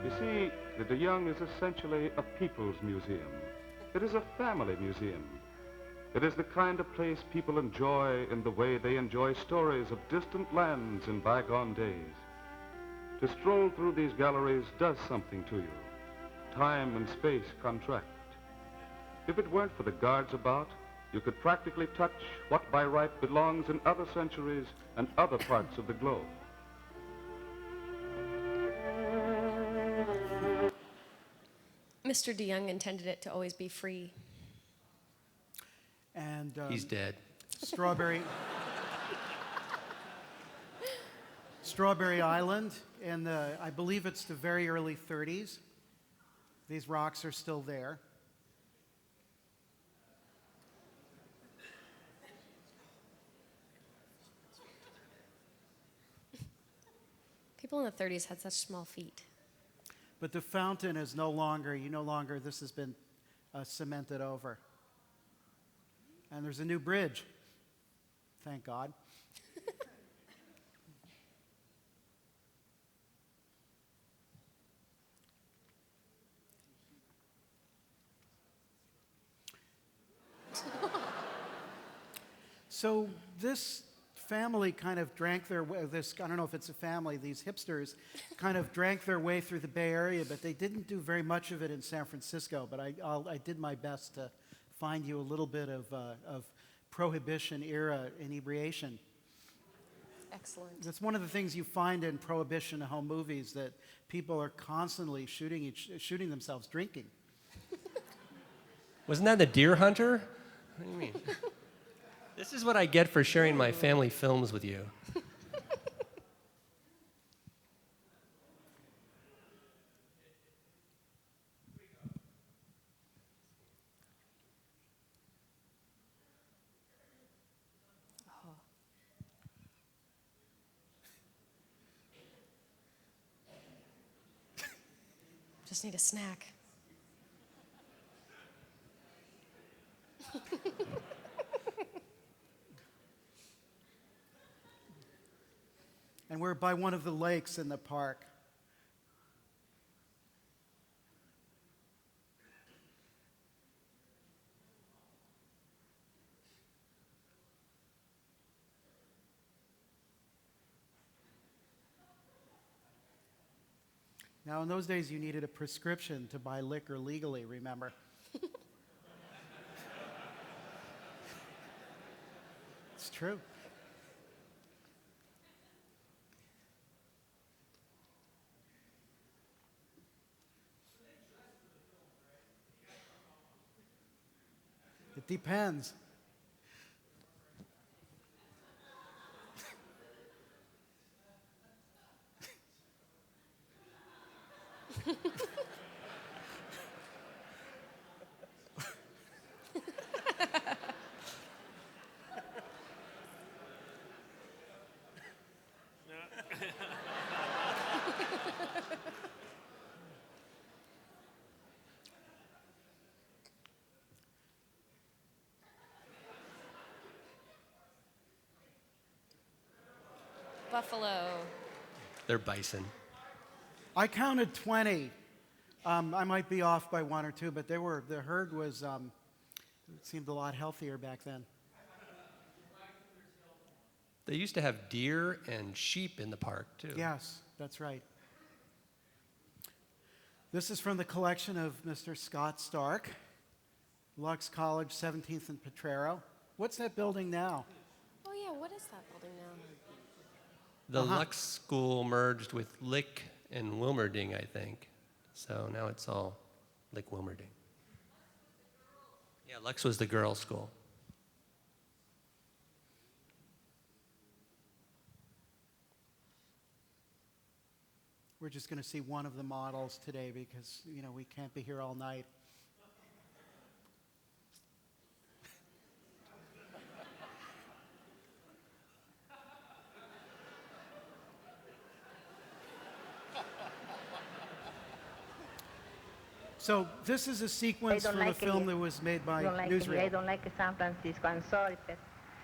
You see, the DeYoung is essentially a people's museum. It is a family museum. It is the kind of place people enjoy in the way they enjoy stories of distant lands in bygone days. To stroll through these galleries does something to you. Time and space contract. If it weren't for the guards about, you could practically touch what by right belongs in other centuries and other parts of the globe. Mr. DeYoung intended it to always be free. And He's dead. Strawberry Island, and I believe it's the very early 30s. These rocks are still there. People in the 30s had such small feet. But the fountain is this has been cemented over. And there's a new bridge. Thank God. So this family kind of drank their way, I don't know if it's a family, these hipsters kind of drank their way through the Bay Area, but they didn't do very much of it in San Francisco. But I did my best to find you a little bit of Prohibition-era inebriation. Excellent. That's one of the things you find in Prohibition home movies, that people are constantly shooting themselves drinking. Wasn't that The Deer Hunter? What do you mean? This is what I get for sharing my family films with you. Just need a snack. And we're by one of the lakes in the park. Now, in those days, you needed a prescription to buy liquor legally, remember? It's true. It depends. Buffalo. They're bison. I counted 20. I might be off by one or two, but the herd was, it seemed a lot healthier back then. They used to have deer and sheep in the park, too. Yes, that's right. This is from the collection of Mr. Scott Stark, Lux College, 17th and Potrero. What's that building now? Oh, yeah, what is that building now? The Lux School merged with Lick and Wilmerding, I think. So now it's all Lick Wilmerding. Yeah, Lux was the girls' school. We're just going to see one of the models today because, we can't be here all night. So this is a sequence from a film that was made by Newsreel. I don't like San Francisco. I'm sorry, but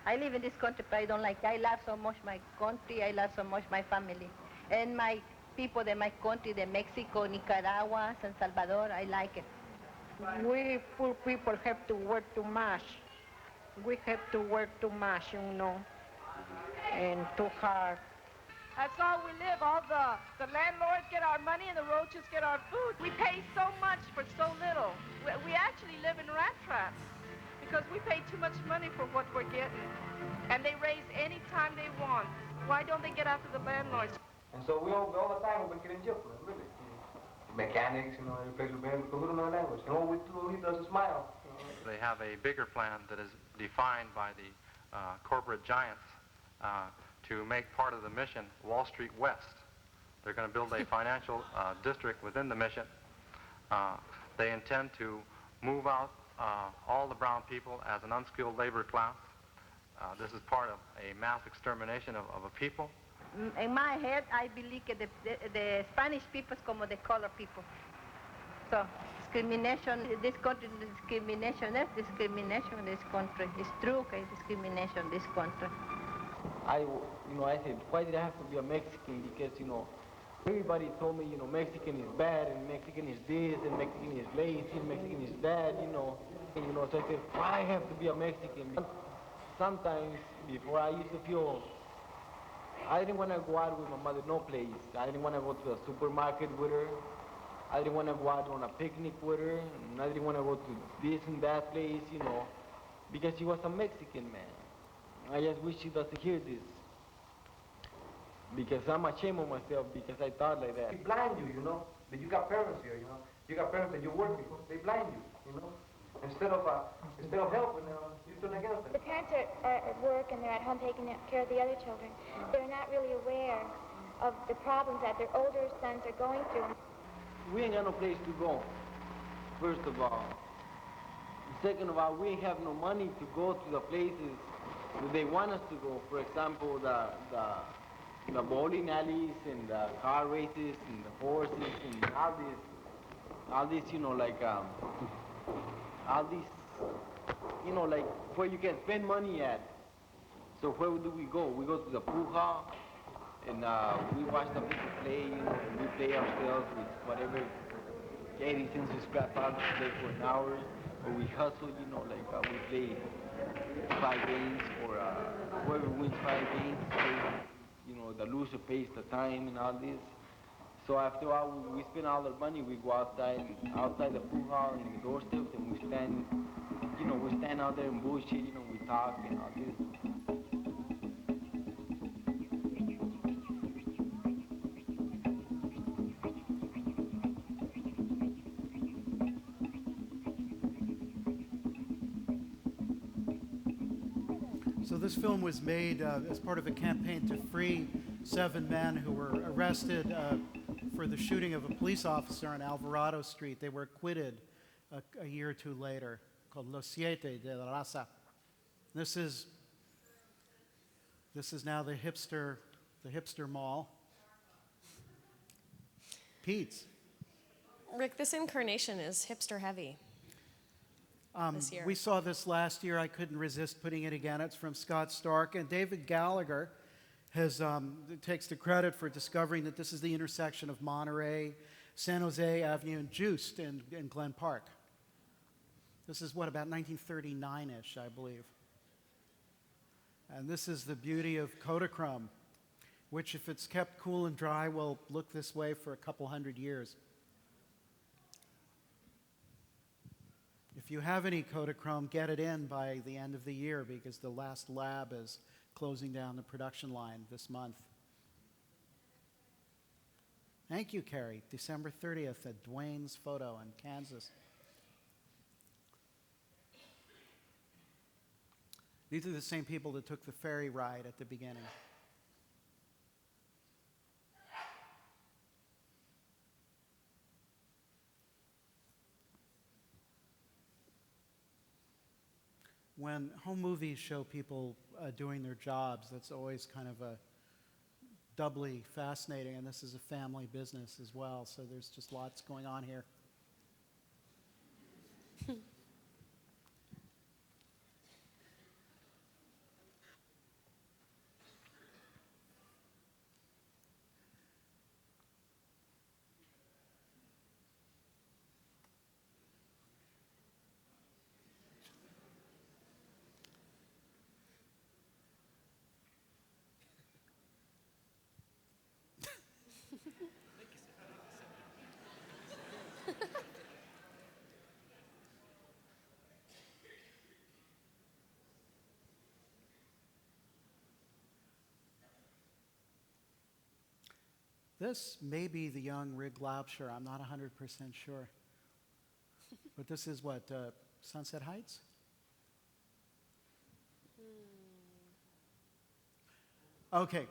I live in this country, but I don't like it. I love so much my country. I love so much my family. And my people in my country, the Mexico, Nicaragua, San Salvador, I like it. We poor people have to work too much. We have to work too much, and too hard. That's all we live. All the landlords get our money and the roaches get our food. We pay so much for so little. We actually live in rat traps because we pay too much money for what we're getting. And they raise any time they want. Why don't they get after the landlords? And so we all the time we're getting jail for it, really. Mechanics, every place we've been, because we don't know the language. And all he does is smile. They have a bigger plan that is defined by the corporate giants to make part of the mission Wall Street West. They're going to build a financial district within the mission. They intend to move out all the brown people as an unskilled labor class. This is part of a mass extermination of a people. In my head, I believe that the Spanish people is como the color people. So discrimination, this country, discrimination, there's discrimination in this country. It's true, okay, discrimination in this country. I said, why did I have to be a Mexican? Because, everybody told me, Mexican is bad, and Mexican is this, and Mexican is lazy, and Mexican is that, so I said, why have to be a Mexican? Sometimes, before I used to feel, I didn't want to go out with my mother, no place. I didn't want to go to the supermarket with her. I didn't want to go out on a picnic with her. And I didn't want to go to this and that place, because she was a Mexican, man. I just wish she doesn't hear this. Because I'm ashamed of myself because I thought like that. They blind you, That you got parents here, You got parents that you work with. They blind you, Instead of helping them, you turn against them. The parents are at work and they're at home taking care of the other children. They're not really aware of the problems that their older sons are going through. We ain't got no place to go, first of all. Second of all, we ain't have no money to go to the places where they want us to go. For example, the bowling alleys and the car races and the horses and all this, all these, like where you can spend money at. So where do we go? We go to the puja, and we watch the people play, and we play ourselves with whatever 80 cents we scrap out to play for an hour, or we hustle, we play 5 games, or whoever wins 5 games, the loser pays the time and all this. So after a while, we spend all our money, we go outside the pool hall and the doorstep, and we stand out there and bullshit, we talk and all this. So this film was made as part of a campaign to free 7 men who were arrested for the shooting of a police officer on Alvarado Street. They were acquitted a year or two later, called Los Siete de la Raza. This is now the hipster mall. Pete's. Rick, this incarnation is hipster heavy. This year. We saw this last year. I couldn't resist putting it again. It's from Scott Stark, and David Gallagher takes the credit for discovering that this is the intersection of Monterey, San Jose Avenue, and Juiced in Glen Park. This is about 1939-ish, I believe. And this is the beauty of Kodachrome, which, if it's kept cool and dry, will look this way for a couple hundred years. If you have any Kodachrome, get it in by the end of the year, because the last lab is closing down the production line this month. Thank you, Carrie. December 30th at Dwayne's Photo in Kansas. These are the same people that took the ferry ride at the beginning. When home movies show people doing their jobs, that's always kind of a doubly fascinating, and this is a family business as well, so there's just lots going on here. This may be the young Rig Laubscher. I'm not 100% sure. But this is what, Sunset Heights? Okay.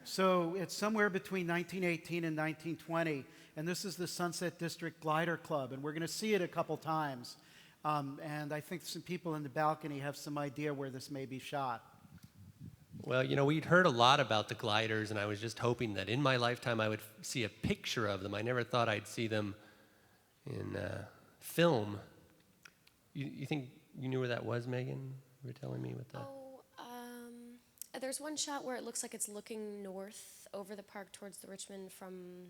So it's somewhere between 1918 and 1920, and this is the Sunset District Glider Club, and we're going to see it a couple times. And I think some people in the balcony have some idea where this may be shot. Well, you know, we'd heard a lot about the gliders, and I was just hoping that in my lifetime I would see a picture of them. I never thought I'd see them in film. You think you knew where that was, Megan? You were telling me what that... There's one shot where it looks like it's looking north over the park towards the Richmond from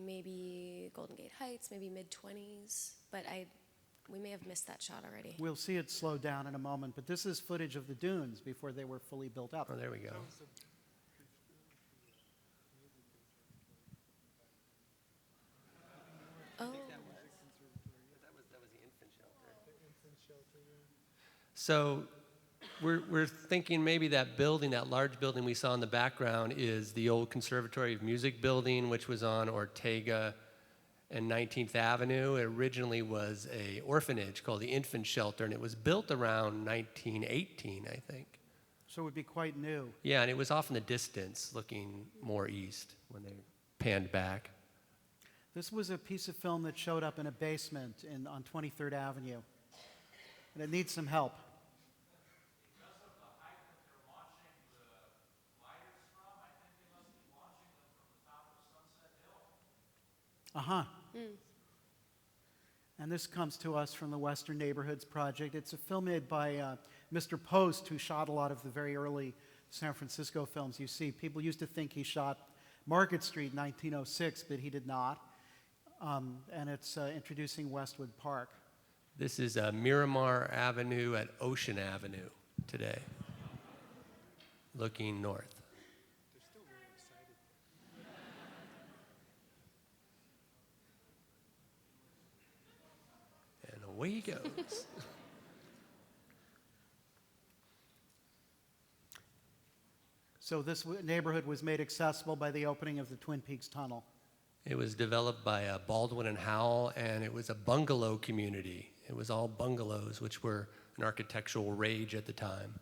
maybe Golden Gate Heights, maybe mid-20s, but we may have missed that shot already. We'll see it slow down in a moment, but this is footage of the dunes before they were fully built up. Oh, there we go. Oh. That was the infant shelter. So we're thinking maybe that building, that large building we saw in the background, is the old Conservatory of Music building, which was on Ortega and 19th Avenue. It originally was an orphanage called the Infant Shelter, and it was built around 1918, I think. So it would be quite new. Yeah, and it was off in the distance, looking more east when they panned back. This was a piece of film that showed up in a basement on 23rd Avenue, and it needs some help. Uh-huh. And this comes to us from the Western Neighborhoods Project. It's a film made by Mr. Post, who shot a lot of the very early San Francisco films you see. People used to think he shot Market Street in 1906, but he did not. And it's introducing Westwood Park. This is Miramar Avenue at Ocean Avenue today, looking north. Away he goes. So this neighborhood was made accessible by the opening of the Twin Peaks Tunnel. It was developed by Baldwin and Howell, and it was a bungalow community. It was all bungalows, which were an architectural rage at the time.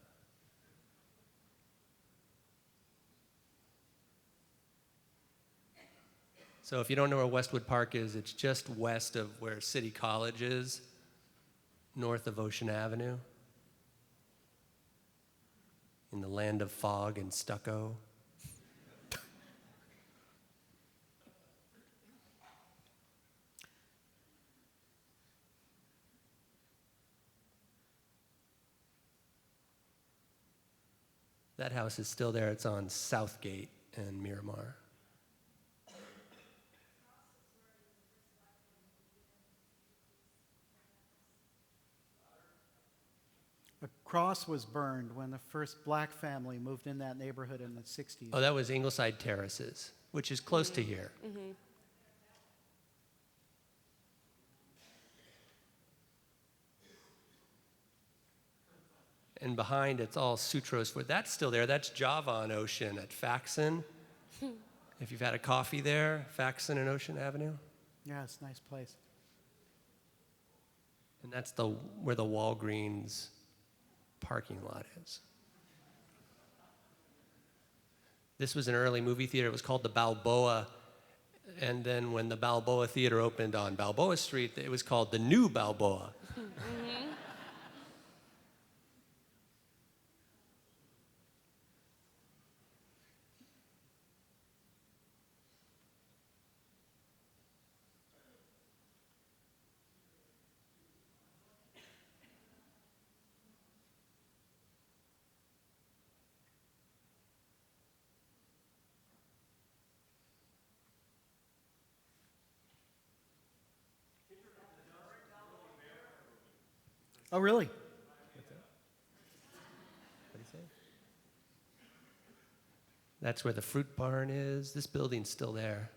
So if you don't know where Westwood Park is, it's just west of where City College is, north of Ocean Avenue, in the land of fog and stucco. That house is still there. It's on Southgate and Miramar. A cross was burned when the first black family moved in that neighborhood in the 60s. Oh, that was Ingleside Terraces, which is close to here. Mm-hmm. And behind it's all Sutros. That's still there. That's Java on Ocean at Faxon. If you've had a coffee there, Faxon and Ocean Avenue. Yeah, it's a nice place. And that's where the Walgreens parking lot is. This was an early movie theater. It was called the Balboa. And then when the Balboa Theater opened on Balboa Street, it was called the New Balboa. Mm-hmm. Oh, really? What's that? What do you say? That's where the fruit barn is. This building's still there.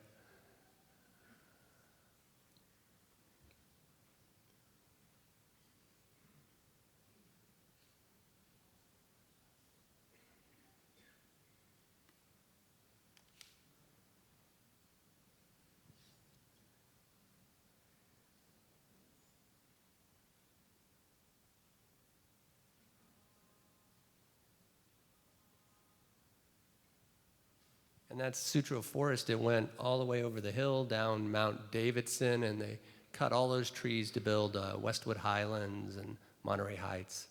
And that's Sutro Forest. It went all the way over the hill down Mount Davidson, and they cut all those trees to build Westwood Highlands and Monterey Heights.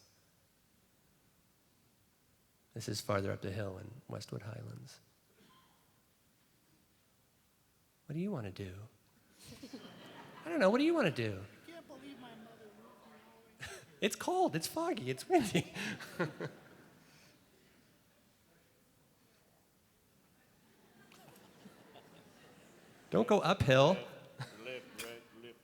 This is farther up the hill in Westwood Highlands. What do you want to do? I don't know. What do you want to do? I can't believe my mother moved me all the way. It's cold. It's foggy. It's windy. Don't go uphill. Left, right, left.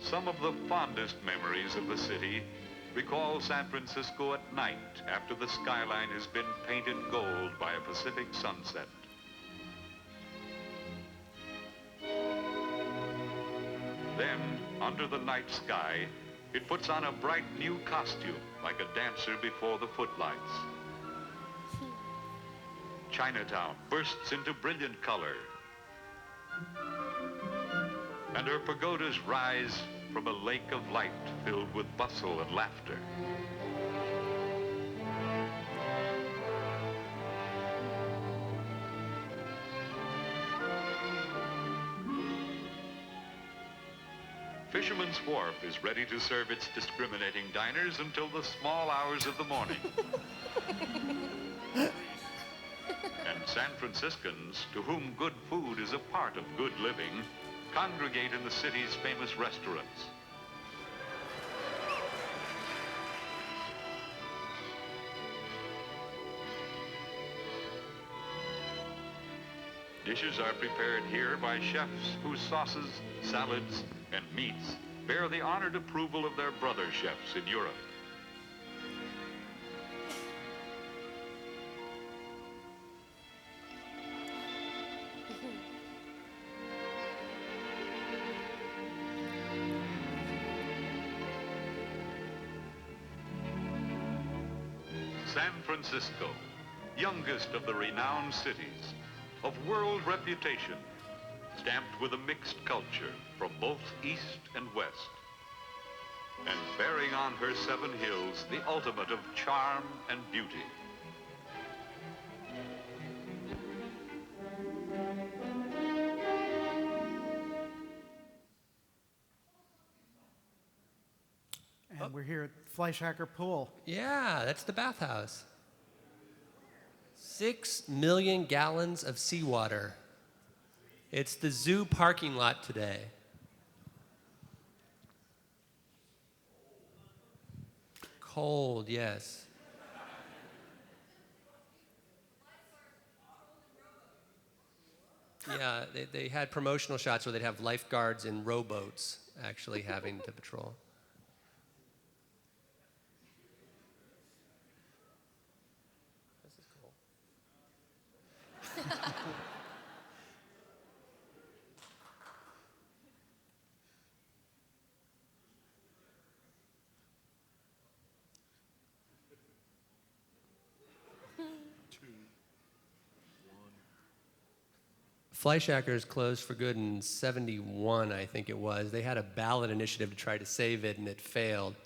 Some of the fondest memories of the city recall San Francisco at night after the skyline has been painted gold by a Pacific sunset. Then, under the night sky, it puts on a bright new costume like a dancer before the footlights. Chinatown bursts into brilliant color, and her pagodas rise from a lake of light filled with bustle and laughter. Fisherman's Wharf is ready to serve its discriminating diners until the small hours of the morning. And San Franciscans, to whom good food is a part of good living, congregate in the city's famous restaurants. Dishes are prepared here by chefs whose sauces, salads, and meats bear the honored approval of their brother chefs in Europe. San Francisco, youngest of the renowned cities, of world reputation, stamped with a mixed culture from both east and west, and bearing on her 7 hills the ultimate of charm and beauty. And we're here at Fleischhacker Pool. Yeah, that's the bathhouse. 6 million gallons of seawater. It's the zoo parking lot today. Cold, yes. Yeah, they had promotional shots where they'd have lifeguards in rowboats actually having to patrol. This is cool. Fleischhacker's closed for good in '71, I think it was. They had a ballot initiative to try to save it, and it failed.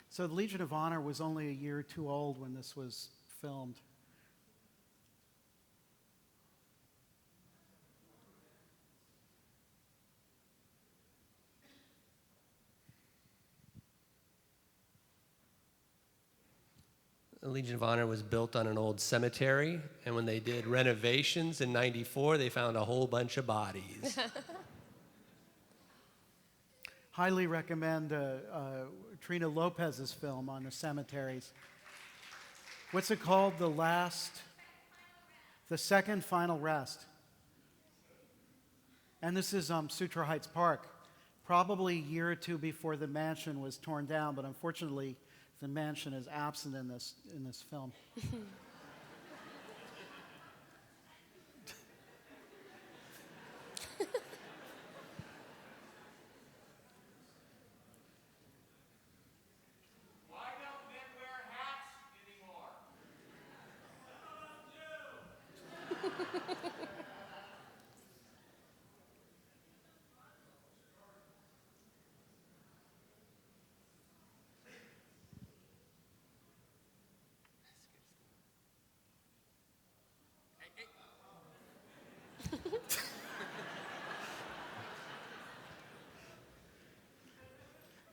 So the Legion of Honor was only a year or two old when this was filmed. The Legion of Honor was built on an old cemetery, and when they did renovations in '94, they found a whole bunch of bodies. Highly recommend Trina Lopez's film on the cemeteries. What's it called? The Second Final Rest. And this is Sutro Heights Park, probably a year or two before the mansion was torn down, but unfortunately, the mansion is absent in this film.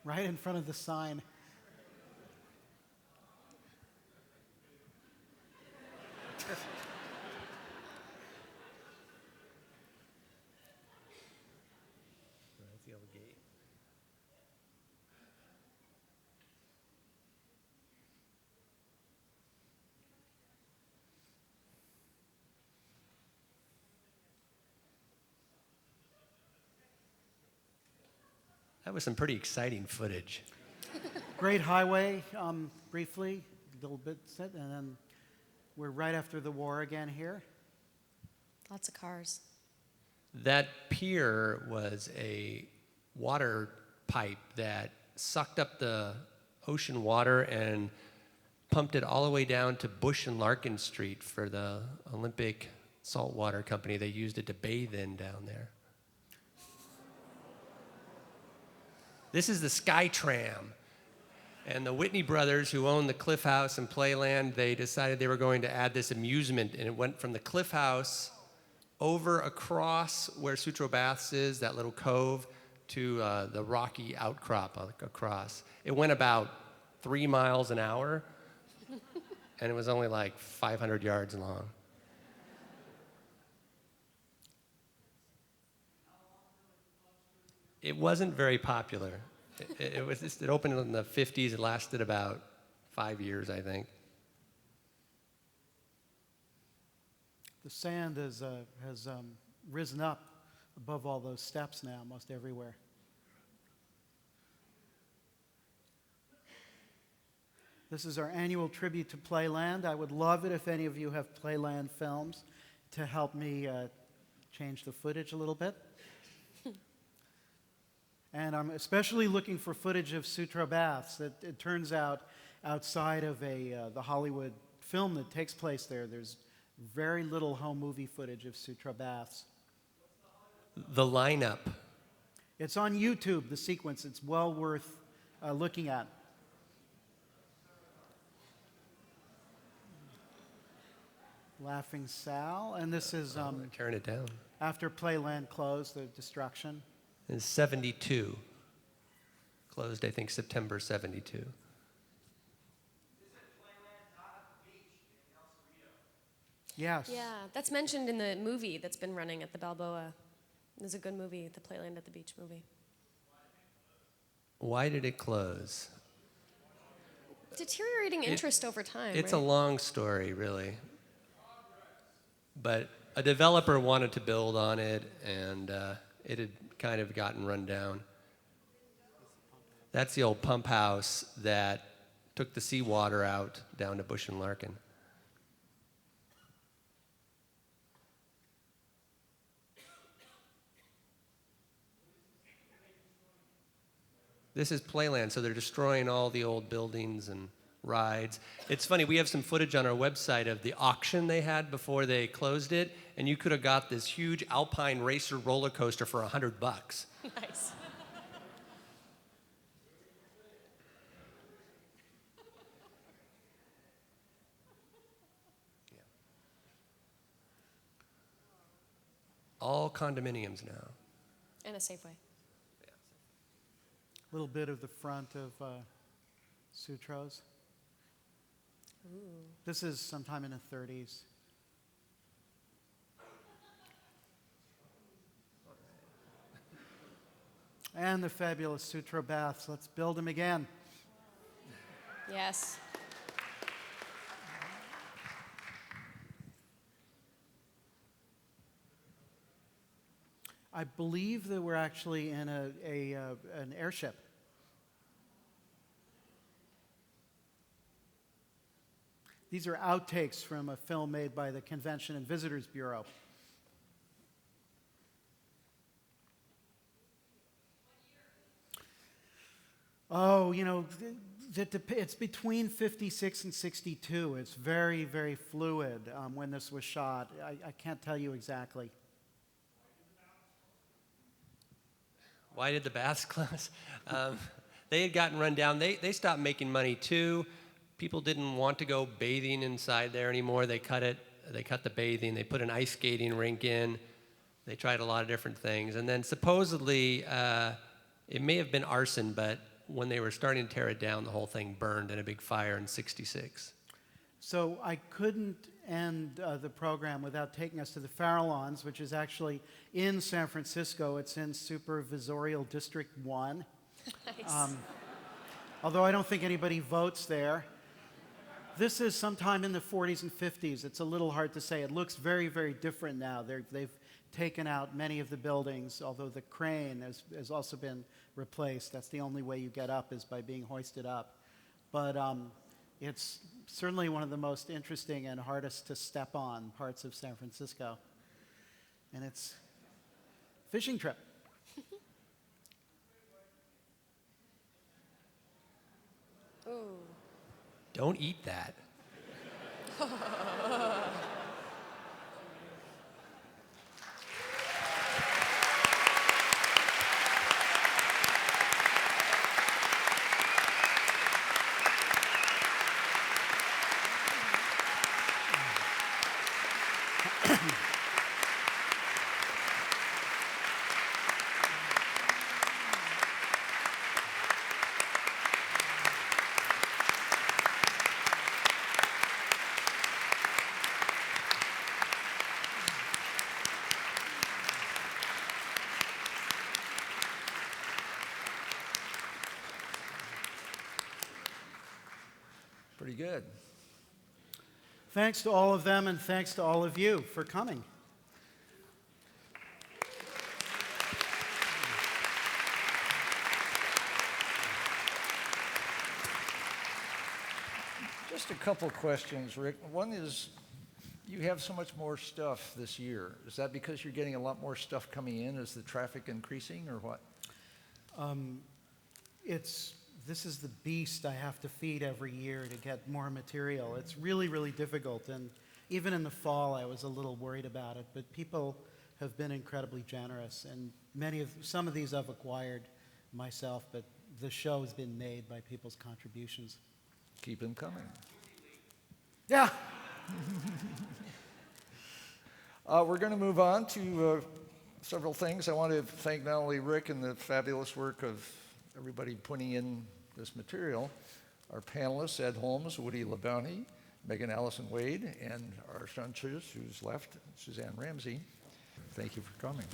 Right in front of the sign. That's the old gate. That was some pretty exciting footage. Great highway, briefly, a little bit, and then we're right after the war again here. Lots of cars. That pier was a water pipe that sucked up the ocean water and pumped it all the way down to Bush and Larkin Street for the Olympic Saltwater Company. They used it to bathe in down there. This is the Sky Tram. And the Whitney brothers, who owned the Cliff House and Playland, they decided they were going to add this amusement, and it went from the Cliff House over across where Sutro Baths is, that little cove, to the rocky outcrop across. It went about 3 miles an hour, and it was only like 500 yards long. It wasn't very popular. It opened in the 50s. It lasted about 5 years, I think. The sand has risen up above all those steps now, almost everywhere. This is our annual tribute to Playland. I would love it if any of you have Playland films to help me change the footage a little bit. And I'm especially looking for footage of Sutro Baths. It turns out outside of the Hollywood film that takes place there, there's very little home movie footage of Sutro Baths. The lineup. It's on YouTube, the sequence. It's well worth looking at. Laughing Sal, and this is turn it down. After Playland closed, the destruction. In 72. Closed, I think, September 72. Yes. Yeah, that's mentioned in the movie that's been running at the Balboa. There's a good movie, the Playland at the Beach movie. Why did it close? Deteriorating interest over time. It's right? a long story, really. But a developer wanted to build on it, and it had kind of gotten run down. That's the old pump house that took the seawater out down to Bush and Larkin. This is Playland, so they're destroying all the old buildings and rides. It's funny, we have some footage on our website of the auction they had before they closed it, and you could have got this huge Alpine Racer roller coaster for $100. Nice. All condominiums now. And a Safeway. A little bit of the front of Sutro's. Ooh. This is sometime in the 30s. And the fabulous Sutro Baths. Let's build them again. Yes. I believe that we're actually in an airship. These are outtakes from a film made by the Convention and Visitors Bureau. Oh, you know, it's between 56 and 62. It's very, very fluid when this was shot. I can't tell you exactly. Why did the baths close? They had gotten run down. They stopped making money too. People didn't want to go bathing inside there anymore. They cut it. They cut the bathing. They put an ice skating rink in. They tried a lot of different things. And then supposedly, it may have been arson, but when they were starting to tear it down, the whole thing burned in a big fire in '66. So I couldn't end the program without taking us to the Farallons, which is actually in San Francisco. It's in Supervisorial District 1. Nice. Although I don't think anybody votes there. This is sometime in the 40s and 50s. It's a little hard to say. It looks very, very different now. They've taken out many of the buildings, although the crane has also been replaced. That's the only way you get up is by being hoisted up. But it's certainly one of the most interesting and hardest to step on parts of San Francisco. And it's a fishing trip. Ooh. Don't eat that. Pretty good. Thanks to all of them, and thanks to all of you for coming. Just a couple questions, Rick. One is, you have so much more stuff this year. Is that because you're getting a lot more stuff coming in? Is the traffic increasing, or what? This is the beast I have to feed every year to get more material. It's really, really difficult. And even in the fall, I was a little worried about it. But people have been incredibly generous. And some of these I've acquired myself, but the show has been made by people's contributions. Keep them coming. Yeah. We're going to move on to several things. I want to thank not only Rick and the fabulous work of everybody putting in this material, our panelists, Ed Holmes, Woody LeBounty, Megan Allison Wade, and our chanteuse who's left, Suzanne Ramsey. Thank you for coming.